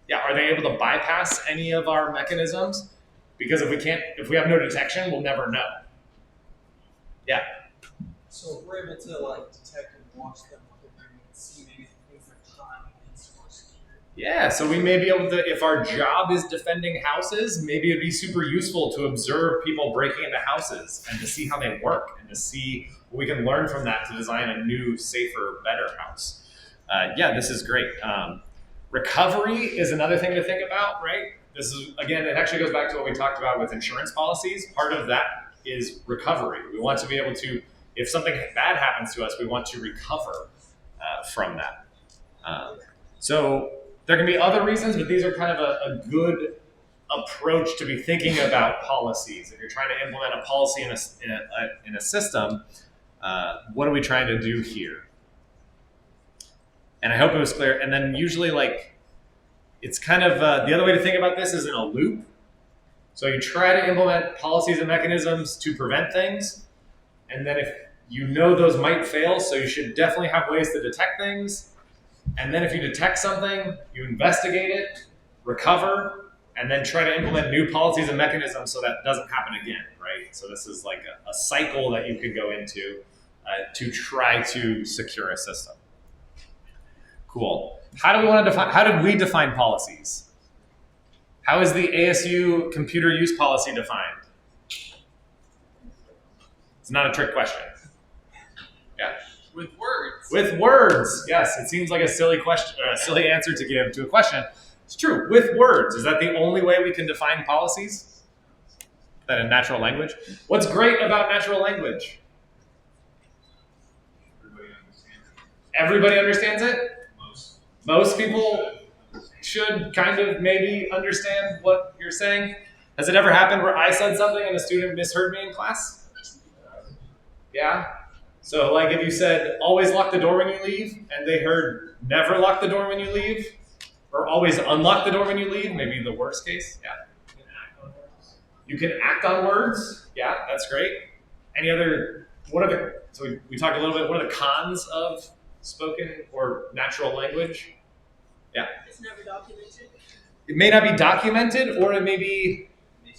Yeah, are they able to bypass any of our mechanisms? Because if we have no detection, we'll never know. Yeah. So if we're able to like detect and watch them, what they're doing, and see maybe things like time and more security. Yeah, so we may be able to, if our job is defending houses, maybe it'd be super useful to observe people breaking into houses and to see how they work and to see what we can learn from that to design a new, safer, better house. Yeah, this is great. Recovery is another thing to think about, right? This is, again, it actually goes back to what we talked about with insurance policies. Part of that is recovery. We want to be able to, if something bad happens to us, we want to recover from that. So there can be other reasons, but these are kind of a good approach to be thinking about policies. If you're trying to implement a policy in a system, what are we trying to do here? And I hope it was clear. And then usually, like, it's kind of, the other way to think about this is in a loop. So you try to implement policies and mechanisms to prevent things. And then if you know those might fail, so you should definitely have ways to detect things. And then if you detect something, you investigate it, recover, and then try to implement new policies and mechanisms so that doesn't happen again, right? So this is like a cycle that you could go into to try to secure a system. Cool. How did we define policies? How is the ASU computer use policy defined? It's not a trick question. Yeah. With words. With words, yes. It seems like a silly question, or a silly answer to give to a question, It's true. With words, is that the only way we can define policies? That in natural language? What's great about natural language? Everybody understands it? Most people should kind of maybe understand what you're saying. Has it ever happened where I said something and a student misheard me in class? Yeah? So like if you said, always lock the door when you leave, and they heard, never lock the door when you leave, or always unlock the door when you leave, maybe the worst case. Yeah. You can act on words. Yeah, that's great. Any other, so we talked a little bit, what are the cons of spoken or natural language? Yeah. It's never documented. It may not be documented, or it may be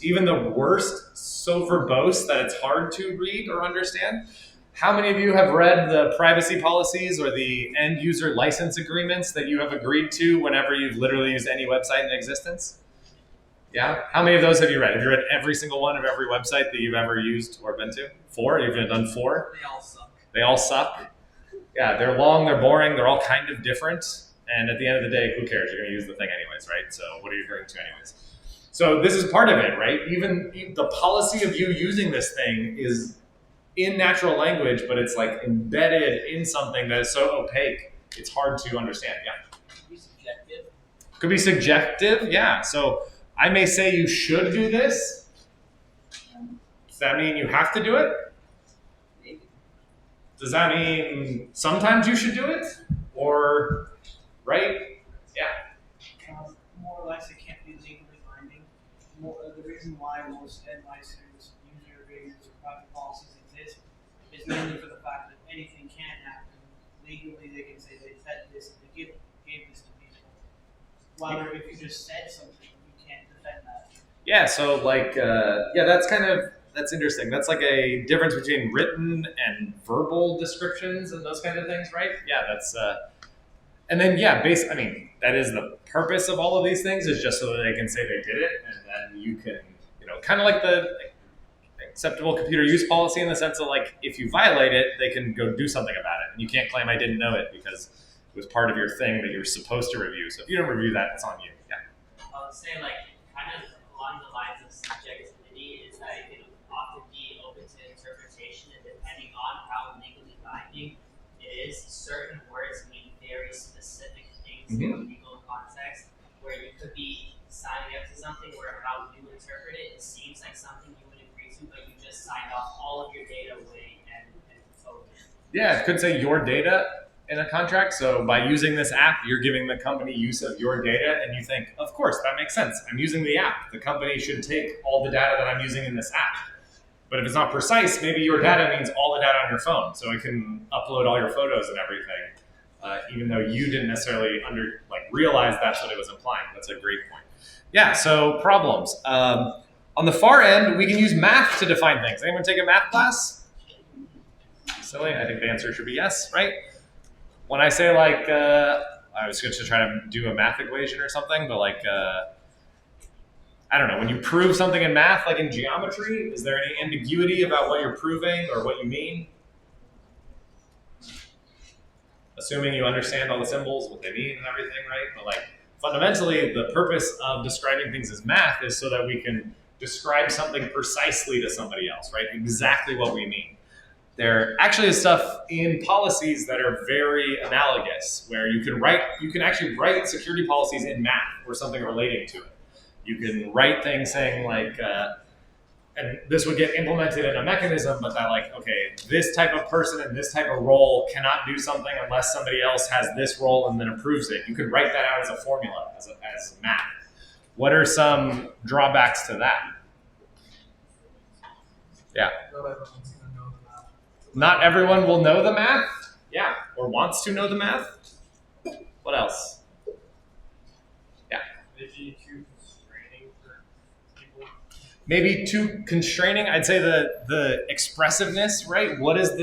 even the worst, so verbose that it's hard to read or understand. How many of you have read the privacy policies or the end user license agreements that you have agreed to whenever you've literally used any website in existence? Yeah? How many of those have you read? Have you read every single one of every website that you've ever used or been to? 4? You've done 4? They all suck. They all suck? Yeah, they're long, they're boring, they're all kind of different. And at the end of the day, who cares? You're going to use the thing anyways, right? So what are you agreeing to anyways? So this is part of it, right? Even the policy of you using this thing is in natural language, but it's like embedded in something that is so opaque, it's hard to understand. Yeah. Could be subjective. Could be subjective, yeah. So I may say you should do this. Does that mean you have to do it? Maybe. Does that mean sometimes you should do it? Or, right? Yeah. More or less, it can't be legally binding. The reason why most end license, user agreements, or private policies exist is mainly for the fact that anything can happen. Legally, they can say they said this and they gave this to people. While if you just said something, you can't defend that. Yeah, so like, that's interesting. That's like a difference between written and verbal descriptions and those kind of things, right? Yeah, that's, and then, yeah, that is the purpose of all of these things, is just so that they can say they did it, and then you can, kind of like the acceptable computer use policy in the sense of like, if you violate it, they can go do something about it. And you can't claim I didn't know it because it was part of your thing that you're supposed to review. So if you don't review that, it's on you. Yeah. I would say kind of along the lines of subjectivity is that it can often be open to interpretation, and depending on how legally binding it is, certain words mean very specific things in a legal context, where you could be signing up to something where how you interpret it, it seems like something you would agree to, but you just signed off all of your data away and totally. Yeah, it could say your data in a contract. So by using this app, you're giving the company use of your data, and you think, of course, that makes sense. I'm using the app. The company should take all the data that I'm using in this app. But if it's not precise, maybe your data means all the data on your phone. So it can upload all your photos and everything, even though you didn't necessarily realize that's what it was implying. That's a great point. Yeah, so problems. On the far end, we can use math to define things. Anyone take a math class? Silly, I think the answer should be yes, right? When I say I was going to try to do a math equation or something, but I don't know, when you prove something in math, like in geometry, is there any ambiguity about what you're proving or what you mean? Assuming you understand all the symbols, what they mean and everything, right? But fundamentally, the purpose of describing things as math is so that we can describe something precisely to somebody else, right? Exactly what we mean. There actually is stuff in policies that are very analogous, where you can actually write security policies in math or something relating to it. You can write things saying and this would get implemented in a mechanism, but that okay, this type of person in this type of role cannot do something unless somebody else has this role and then approves it. You could write that out as a formula, as math. What are some drawbacks to that? Yeah. Not everyone will know the math. Yeah. Or wants to know the math. What else? Yeah. Maybe too constraining for people. Maybe too constraining. I'd say the expressiveness, right? What is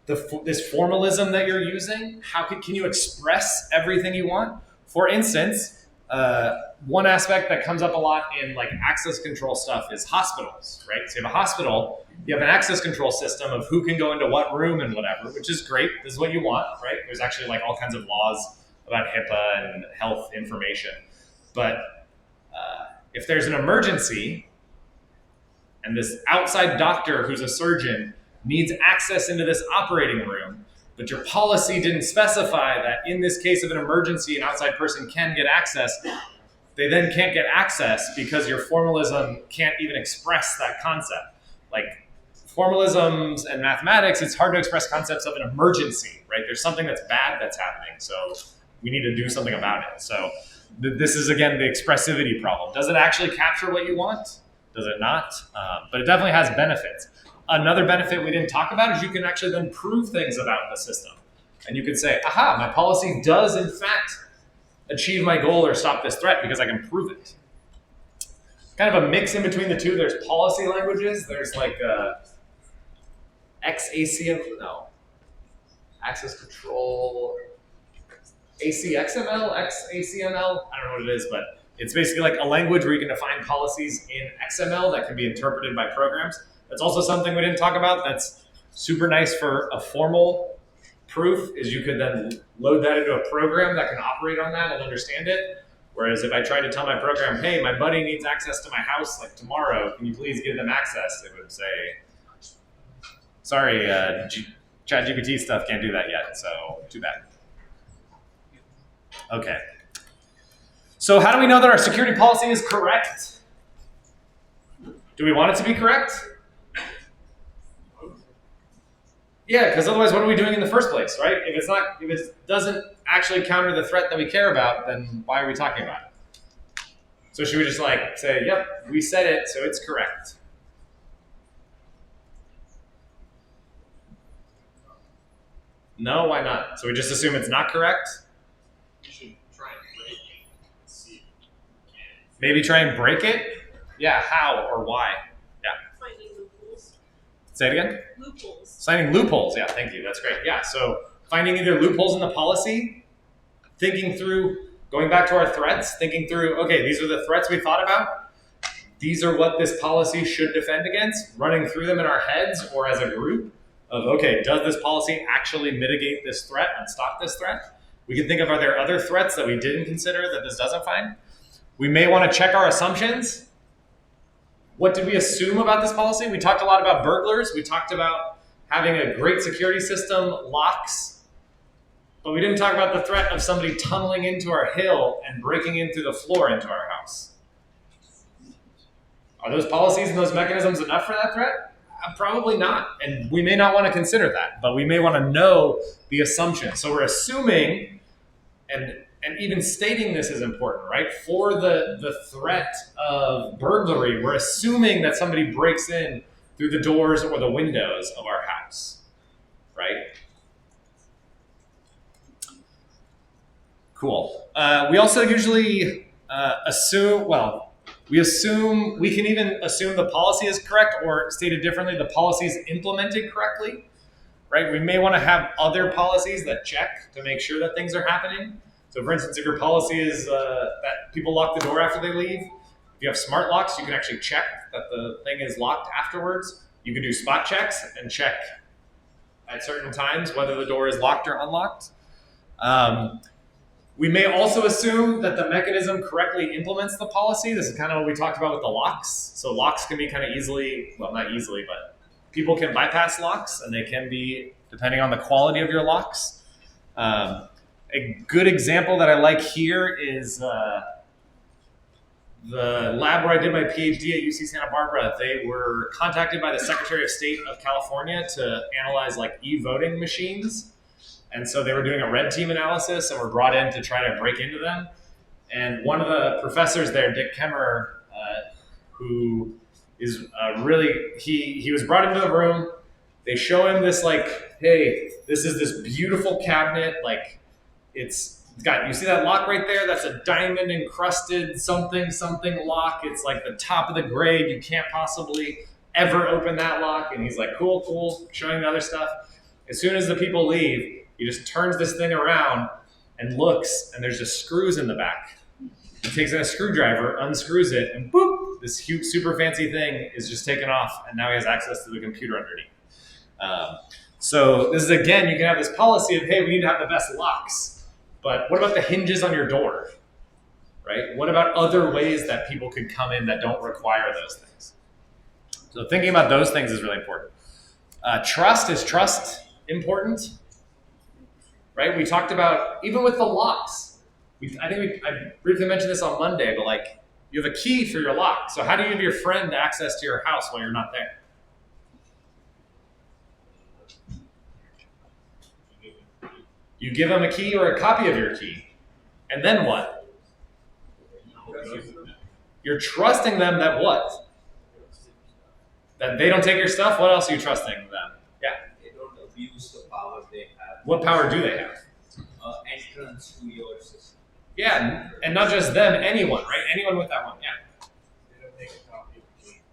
this formalism that you're using? How can you express everything you want? For instance, one aspect that comes up a lot in access control stuff is hospitals, right? So you have a hospital, you have an access control system of who can go into what room and whatever, which is great. This is what you want, right? There's actually all kinds of laws about HIPAA and health information. But if there's an emergency and this outside doctor who's a surgeon needs access into this operating room, but your policy didn't specify that in this case of an emergency, an outside person can get access, they then can't get access because your formalism can't even express that concept. Like formalisms and mathematics, it's hard to express concepts of an emergency, right? There's something that's bad that's happening, so we need to do something about it. So this is, again, the expressivity problem. Does it actually capture what you want? Does it not? But it definitely has benefits. Another benefit we didn't talk about is you can actually then prove things about the system. And you can say, aha, my policy does in fact achieve my goal or stop this threat because I can prove it. Kind of a mix in between the two. There's policy languages. There's like access control, ACXML, XACML. I don't know what it is, but it's basically like a language where you can define policies in XML that can be interpreted by programs. That's also something we didn't talk about that's super nice for a formal proof, is you could then load that into a program that can operate on that and understand it. Whereas if I tried to tell my program, hey, my buddy needs access to my house like tomorrow, can you please give them access? It would say, sorry, ChatGPT stuff can't do that yet, so too bad. Okay. So how do we know that our security policy is correct? Do we want it to be correct? Yeah, because otherwise, what are we doing in the first place, right? If it doesn't actually counter the threat that we care about, then why are we talking about it? So should we just like say, yep, we said it, so it's correct? No, why not? So we just assume it's not correct? You should try and break it and see if you can. Maybe try and break it? Yeah, how or why? Yeah. Finding loopholes. Say it again? Loopholes. Finding loopholes, yeah, thank you, that's great. Yeah, so finding either loopholes in the policy, thinking through, going back to our threats, thinking through, okay, these are the threats we thought about. These are what this policy should defend against, running through them in our heads or as a group of, okay, does this policy actually mitigate this threat and stop this threat? We can think of, are there other threats that we didn't consider that this doesn't find? We may want to check our assumptions. What did we assume about this policy? We talked a lot about burglars. We talked about having a great security system, locks, but we didn't talk about the threat of somebody tunneling into our hill and breaking in through the floor into our house. Are those policies and those mechanisms enough for that threat? Probably not, and we may not want to consider that, but we may want to know the assumption. So we're assuming, and even stating this is important, right? For the threat of burglary, we're assuming that somebody breaks in through the doors or the windows of our house, right? Cool. We also usually assume, we can even assume the policy is correct, or stated differently, the policy is implemented correctly, right? We may want to have other policies that check to make sure that things are happening. So for instance, if your policy is that people lock the door after they leave, if you have smart locks, you can actually check that the thing is locked afterwards. You can do spot checks and check at certain times whether the door is locked or unlocked. We may also assume that the mechanism correctly implements the policy. This is kind of what we talked about with the locks. So locks can be kind of easily, well, not easily, but people can bypass locks, and they can be, depending on the quality of your locks. A good example that I like here is the lab where I did my PhD at UC Santa Barbara. They were contacted by the Secretary of State of California to analyze like e-voting machines. And so they were doing a red team analysis and were brought in to try to break into them. And one of the professors there, Dick Kemmer, who is he was brought into the room. They show him this like, hey, this is this beautiful cabinet. Like it's got, you see that lock right there? That's a diamond encrusted something lock. It's like the top of the grade. You can't possibly ever open that lock. And he's like, cool, showing the other stuff. As soon as the people leave, he just turns this thing around and looks, and there's just screws in the back. He takes in a screwdriver, unscrews it, and boop, this huge, super fancy thing is just taken off, and now he has access to the computer underneath. So this is, again, you can have this policy of, hey, we need to have the best locks, but what about the hinges on your door? right? What about other ways that people could come in that don't require those things? So thinking about those things is really important. Trust important, right? We talked about, even with the locks, I briefly mentioned this on Monday, but like, you have a key for your lock. So how do you give your friend access to your house while you're not there? You give them a key or a copy of your key. And then what? You're trusting them that what? That they don't take your stuff? What else are you trusting them? Yeah. They don't abuse the power they have. What power do they have? Entrance to your system. Yeah, and not just them, anyone, right? Anyone with that one, yeah.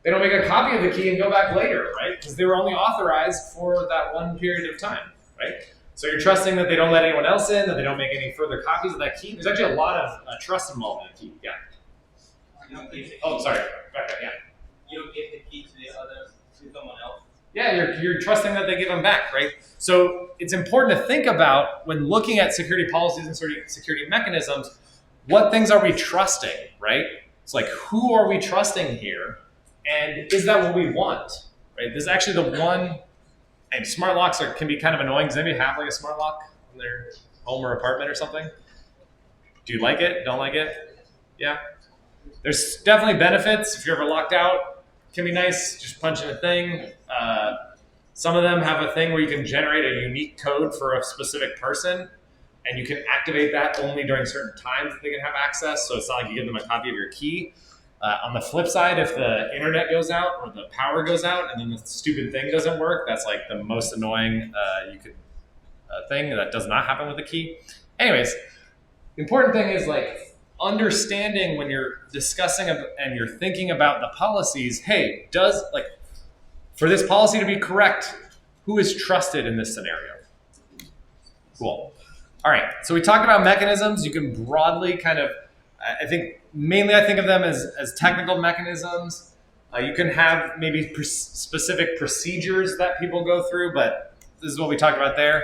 They don't make a copy of the key and go back later, right? Because they were only authorized for that one period of time, right? So you're trusting that they don't let anyone else in, that they don't make any further copies of that key. There's actually a lot of trust involved in a key, yeah. Oh, sorry, back up, yeah. You don't give the key to the other, to someone else. Yeah, you're trusting that they give them back, right? So it's important to think about when looking at security policies and security mechanisms, what things are we trusting, right? It's like, who are we trusting here? And is that what we want, right? This is actually the one, and smart locks can be kind of annoying. Does anybody have like a smart lock in their home or apartment or something? Do you like it? Don't like it? Yeah? There's definitely benefits. If you're ever locked out, it can be nice, just punch in a thing. Some of them have a thing where you can generate a unique code for a specific person, and you can activate that only during certain times that they can have access. So it's not like you give them a copy of your key. On the flip side, if the internet goes out or the power goes out and then the stupid thing doesn't work, that's like the most annoying thing that does not happen with the key. Anyways, the important thing is like understanding when you're discussing and you're thinking about the policies, hey, for this policy to be correct, who is trusted in this scenario? Cool. All right, so we talked about mechanisms. You can broadly kind of, I think of them as technical mechanisms. You can have maybe specific procedures that people go through, but this is what we talked about there.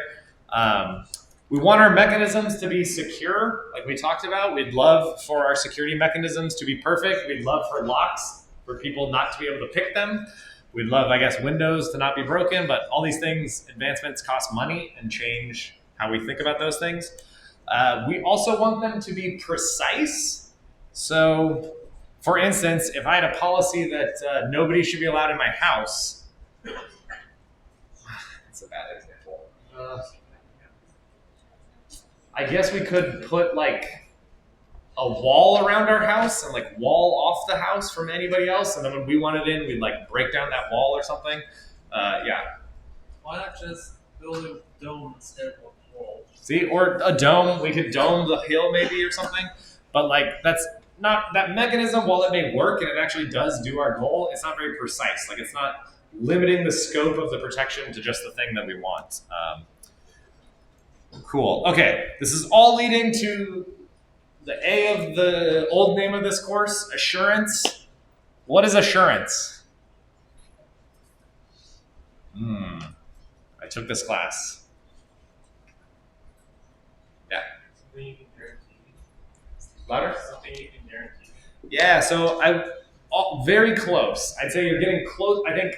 We want our mechanisms to be secure, like we talked about. We'd love for our security mechanisms to be perfect. We'd love for locks, for people not to be able to pick them. We'd love, I guess, windows to not be broken, but all these things, advancements cost money and change how we think about those things. We also want them to be precise. So, for instance, if I had a policy that nobody should be allowed in my house, that's a bad example. I guess we could put like a wall around our house and like wall off the house from anybody else, and then when we want it in, we'd like break down that wall or something. Yeah. Why not just build a dome instead of a wall? See, or a dome. We could dome the hill maybe or something. But like that's not that mechanism. While it may work and it actually does do our goal, it's not very precise. Like it's not limiting the scope of the protection to just the thing that we want. Cool. Okay, this is all leading to the A of the old name of this course, assurance. What is assurance? I took this class. Yeah. Something you can guarantee. Louder? Something you can guarantee. Yeah, so very close. I'd say you're getting close. I think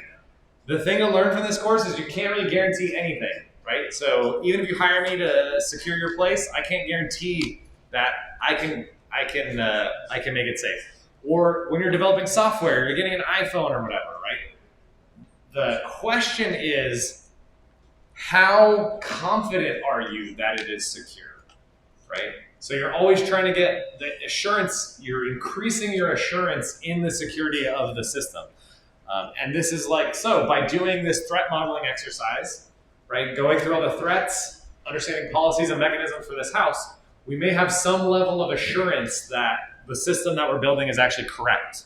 the thing to learn from this course is you can't really guarantee anything, right? So even if you hire me to secure your place, I can't guarantee that I can make it safe. Or when you're developing software, you're getting an iPhone or whatever, right? The question is, how confident are you that it is secure, right? So you're always trying to get the assurance, you're increasing your assurance in the security of the system. And this is like, so by doing this threat modeling exercise, right, going through all the threats, understanding policies and mechanisms for this house, we may have some level of assurance that the system that we're building is actually correct.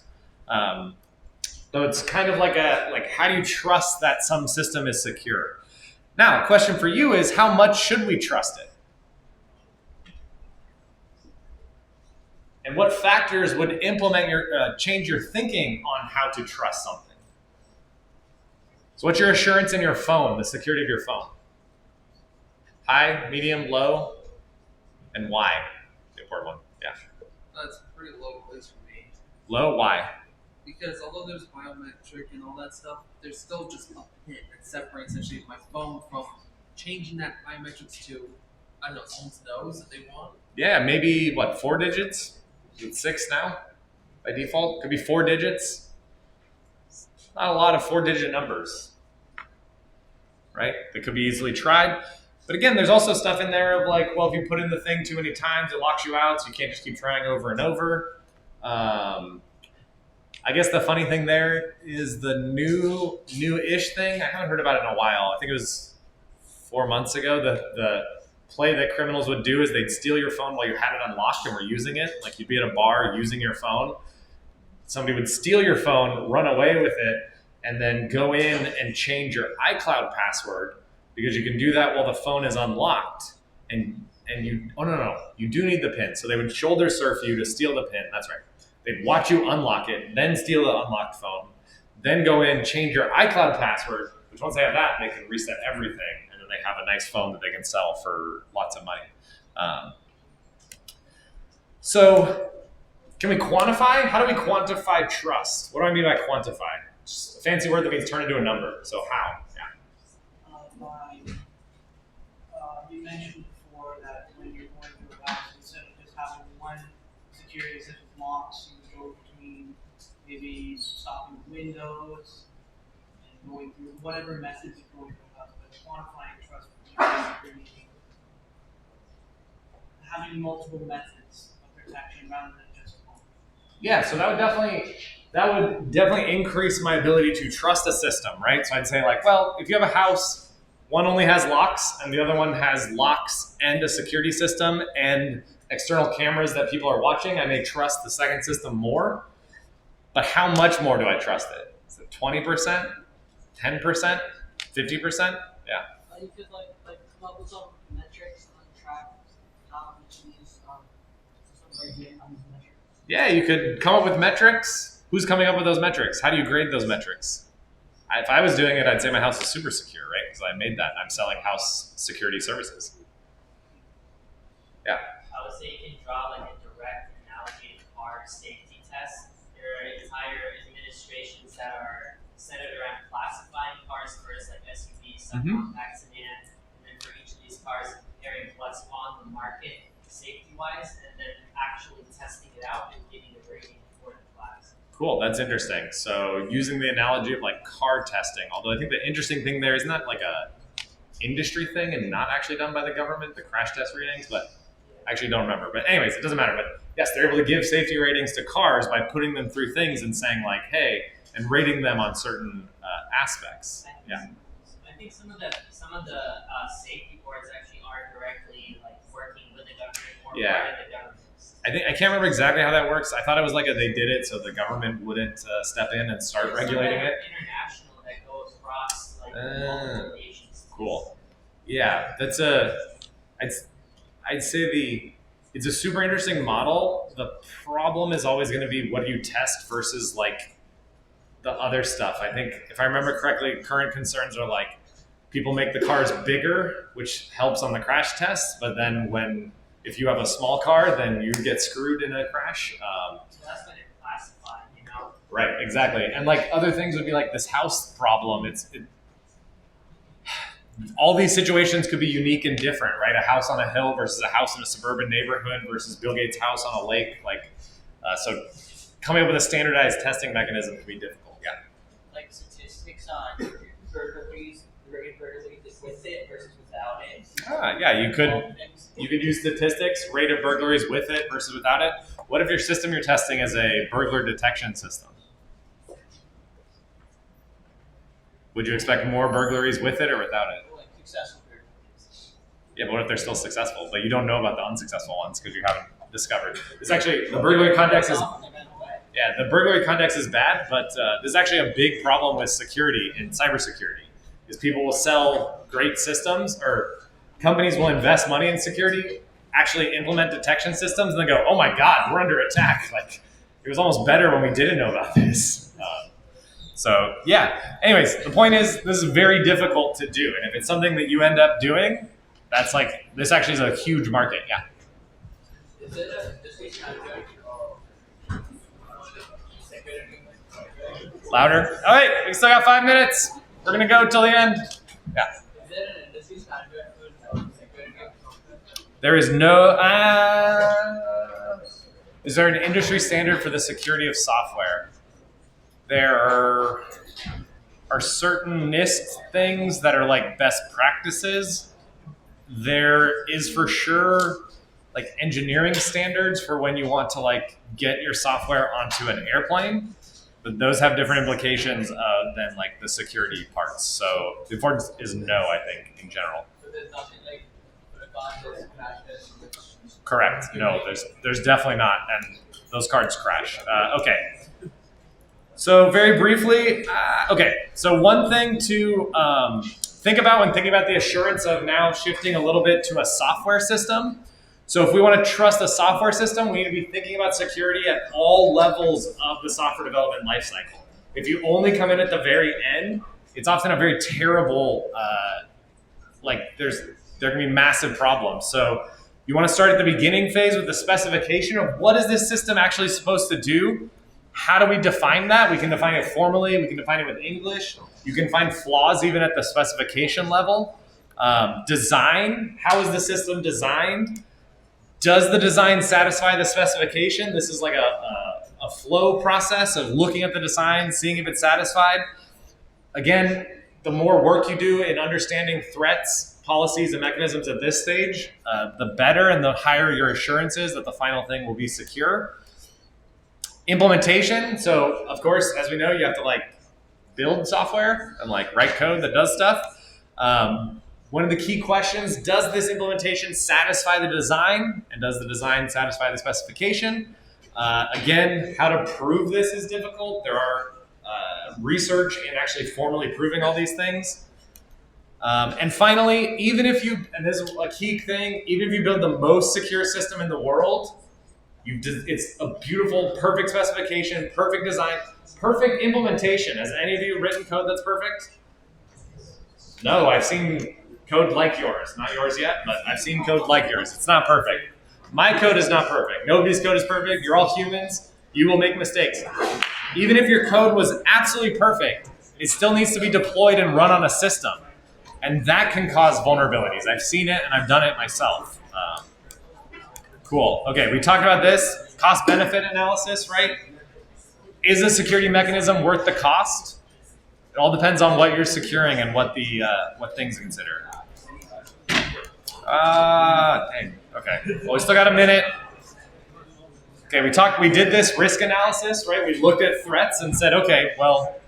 So it's kind of like how do you trust that some system is secure? Now, a question for you is, how much should we trust it? And what factors would change your thinking on how to trust something? So what's your assurance in your phone, the security of your phone? High, medium, low, and why? The important one, yeah. That's pretty low place for me. Low? Why? Because although there's biometric and all that stuff, there's still just a pin that separates actually my phone from changing that biometrics to, I don't know, someone's nose that they want. Yeah, maybe what, 4 digits? Is it 6 now by default? Could be 4 digits. Not a lot of 4-digit numbers, right? That could be easily tried. But again, there's also stuff in there of like, well, if you put in the thing too many times, it locks you out, so you can't just keep trying over and over. I guess the funny thing there is the new-ish thing. I haven't heard about it in a while. I think it was 4 months ago. The play that criminals would do is they'd steal your phone while you had it unlocked and were using it. Like you'd be at a bar using your phone. Somebody would steal your phone, run away with it, and then go in and change your iCloud password, because you can do that while the phone is unlocked. And you, oh no, you do need the PIN. So they would shoulder surf you to steal the PIN. That's right. They'd watch you unlock it, then steal the unlocked phone, then go in, change your iCloud password, which once they have that, they can reset everything, and then they have a nice phone that they can sell for lots of money. So can we quantify? How do we quantify trust? What do I mean by quantify? Just a fancy word that means turn into a number. So how? Yeah. You mentioned before that when you're going through a house, instead of just having one security such as locks, you would go between maybe stopping windows and going through whatever methods you're going through a house. But quantifying trust would basically meaning having multiple methods of protection rather than just one. Yeah, so that would definitely increase my ability to trust a system, right? So I'd say like, well, if you have a house, one only has locks and the other one has locks and a security system and external cameras that people are watching, I may trust the second system more. But how much more do I trust it? Is it 20%, 10%, 50%? Yeah. You could like come up with some metrics and track how much these systems are doing on these metrics. Yeah, you could come up with metrics. Who's coming up with those metrics? How do you grade those metrics? If I was doing it, I'd say my house is super secure, right? Because I made that. I'm selling house security services. Yeah. I would say you can draw like a direct analogy to car safety tests. There are entire administrations that are centered around classifying cars first, like SUVs, subcompact sedan, and then for each of these cars, comparing what's on the market safety-wise, and then actually testing it out and getting a rating for the class. Cool, that's interesting. So using the analogy of like car testing, although I think the interesting thing there isn't that like a industry thing and not actually done by the government, the crash test ratings, but I actually don't remember. But anyways, it doesn't matter. But yes, they're able to give safety ratings to cars by putting them through things and saying like, hey, and rating them on certain aspects. Yeah. I think some of the safety boards actually are directly like working with the government or part of the government. I can't remember exactly how that works. I thought it was like they did it so the government wouldn't step in and start regulating it. International that go across like multiple nations. Cool. Yeah, that's I'd say it's a super interesting model. The problem is always going to be what do you test versus like the other stuff. I think if I remember correctly, current concerns are like people make the cars bigger, which helps on the crash tests, but then if you have a small car, then you get screwed in a crash. So that's going to classify, you know? Right, exactly. And like other things would be like this house problem. All these situations could be unique and different, right? A house on a hill versus a house in a suburban neighborhood versus Bill Gates' house on a lake. So coming up with a standardized testing mechanism can be difficult. Yeah. Like statistics on burglaries, with it versus without it. Yeah, you could use statistics, rate of burglaries with it versus without it. What if your system you're testing is a burglar detection system? Would you expect more burglaries with it or without it? Like successful burglaries. Yeah, but what if they're still successful? But you don't know about the unsuccessful ones because you haven't discovered. It's actually the burglary context is. Yeah, the burglary context is bad, but there's actually a big problem with security and cybersecurity. Is people will sell great systems or companies will invest money in security, actually implement detection systems, and then go, oh my God, we're under attack. Like it was almost better when we didn't know about this. So yeah, anyways, the point is this is very difficult to do. And if it's something that you end up doing, that's like, this actually is a huge market. Yeah. Is it a, just Louder. All right, we still got 5 minutes. We're gonna go till the end. Yeah. Is there an industry standard for security of software? There is no. Is there an industry standard for the security of software? There are certain NIST things that are like best practices. There is for sure like engineering standards for when you want to like get your software onto an airplane, but those have different implications than like the security parts. So the importance is no, I think, in general. So there's nothing like for a car that's crash test which Correct. No, there's definitely not, and those cards crash. Okay. So very briefly, okay. So one thing to think about when thinking about the assurance of now shifting a little bit to a software system. So if we want to trust a software system, we need to be thinking about security at all levels of the software development lifecycle. If you only come in at the very end, it's often a very terrible, there can be massive problems. So you want to start at the beginning phase with the specification of what is this system actually supposed to do? How do we define that? We can define it formally. We can define it with English. You can find flaws even at the specification level. Design, how is the system designed? Does the design satisfy the specification? This is like a flow process of looking at the design, seeing if it's satisfied. Again, the more work you do in understanding threats, policies, and mechanisms at this stage, the better and the higher your assurance is that the final thing will be secure. Implementation. So, of course, as we know, you have to like build software and like write code that does stuff. One of the key questions, does this implementation satisfy the design? And does the design satisfy the specification? Again, how to prove this is difficult. There are research in actually formally proving all these things. And finally, even if you, and this is a key thing, even if you build the most secure system in the world, it's a beautiful, perfect specification, perfect design, perfect implementation. Has any of you written code that's perfect? No, I've seen code like yours. Not yours yet, but I've seen code like yours. It's not perfect. My code is not perfect. Nobody's code is perfect. You're all humans. You will make mistakes. Even if your code was absolutely perfect, it still needs to be deployed and run on a system. And that can cause vulnerabilities. I've seen it and I've done it myself. Cool. Okay, we talked about this. Cost-benefit analysis, right? Is a security mechanism worth the cost? It all depends on what you're securing and what things to consider. Dang. Okay. Well, we still got a minute. Okay, we did this risk analysis, right? We looked at threats and said, okay, well,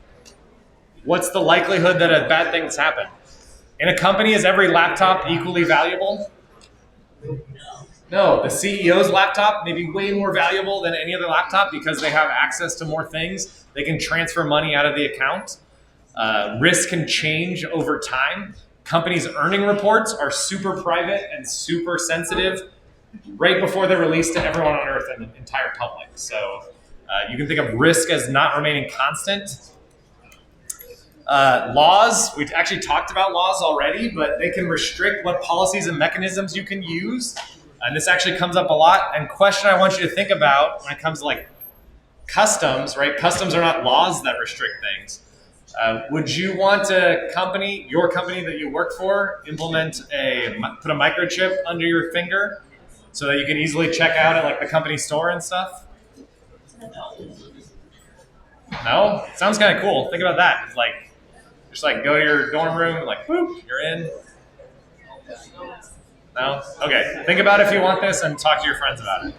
what's the likelihood that a bad thing's happen? In a company, is every laptop equally valuable? No, the CEO's laptop may be way more valuable than any other laptop because they have access to more things. They can transfer money out of the account. Risk can change over time. Companies' earning reports are super private and super sensitive right before they're released to everyone on earth and the entire public. So you can think of risk as not remaining constant. Laws, we've actually talked about laws already, but they can restrict what policies and mechanisms you can use. And this actually comes up a lot. And question I want you to think about when it comes to like customs, right? Customs are not laws that restrict things. Would you want your company that you work for, put a microchip under your finger so that you can easily check out at like the company store and stuff? No? Sounds kind of cool. Think about that. It's like, just like go to your dorm room, like, boop, you're in. No? Okay. Think about if you want this and talk to your friends about it.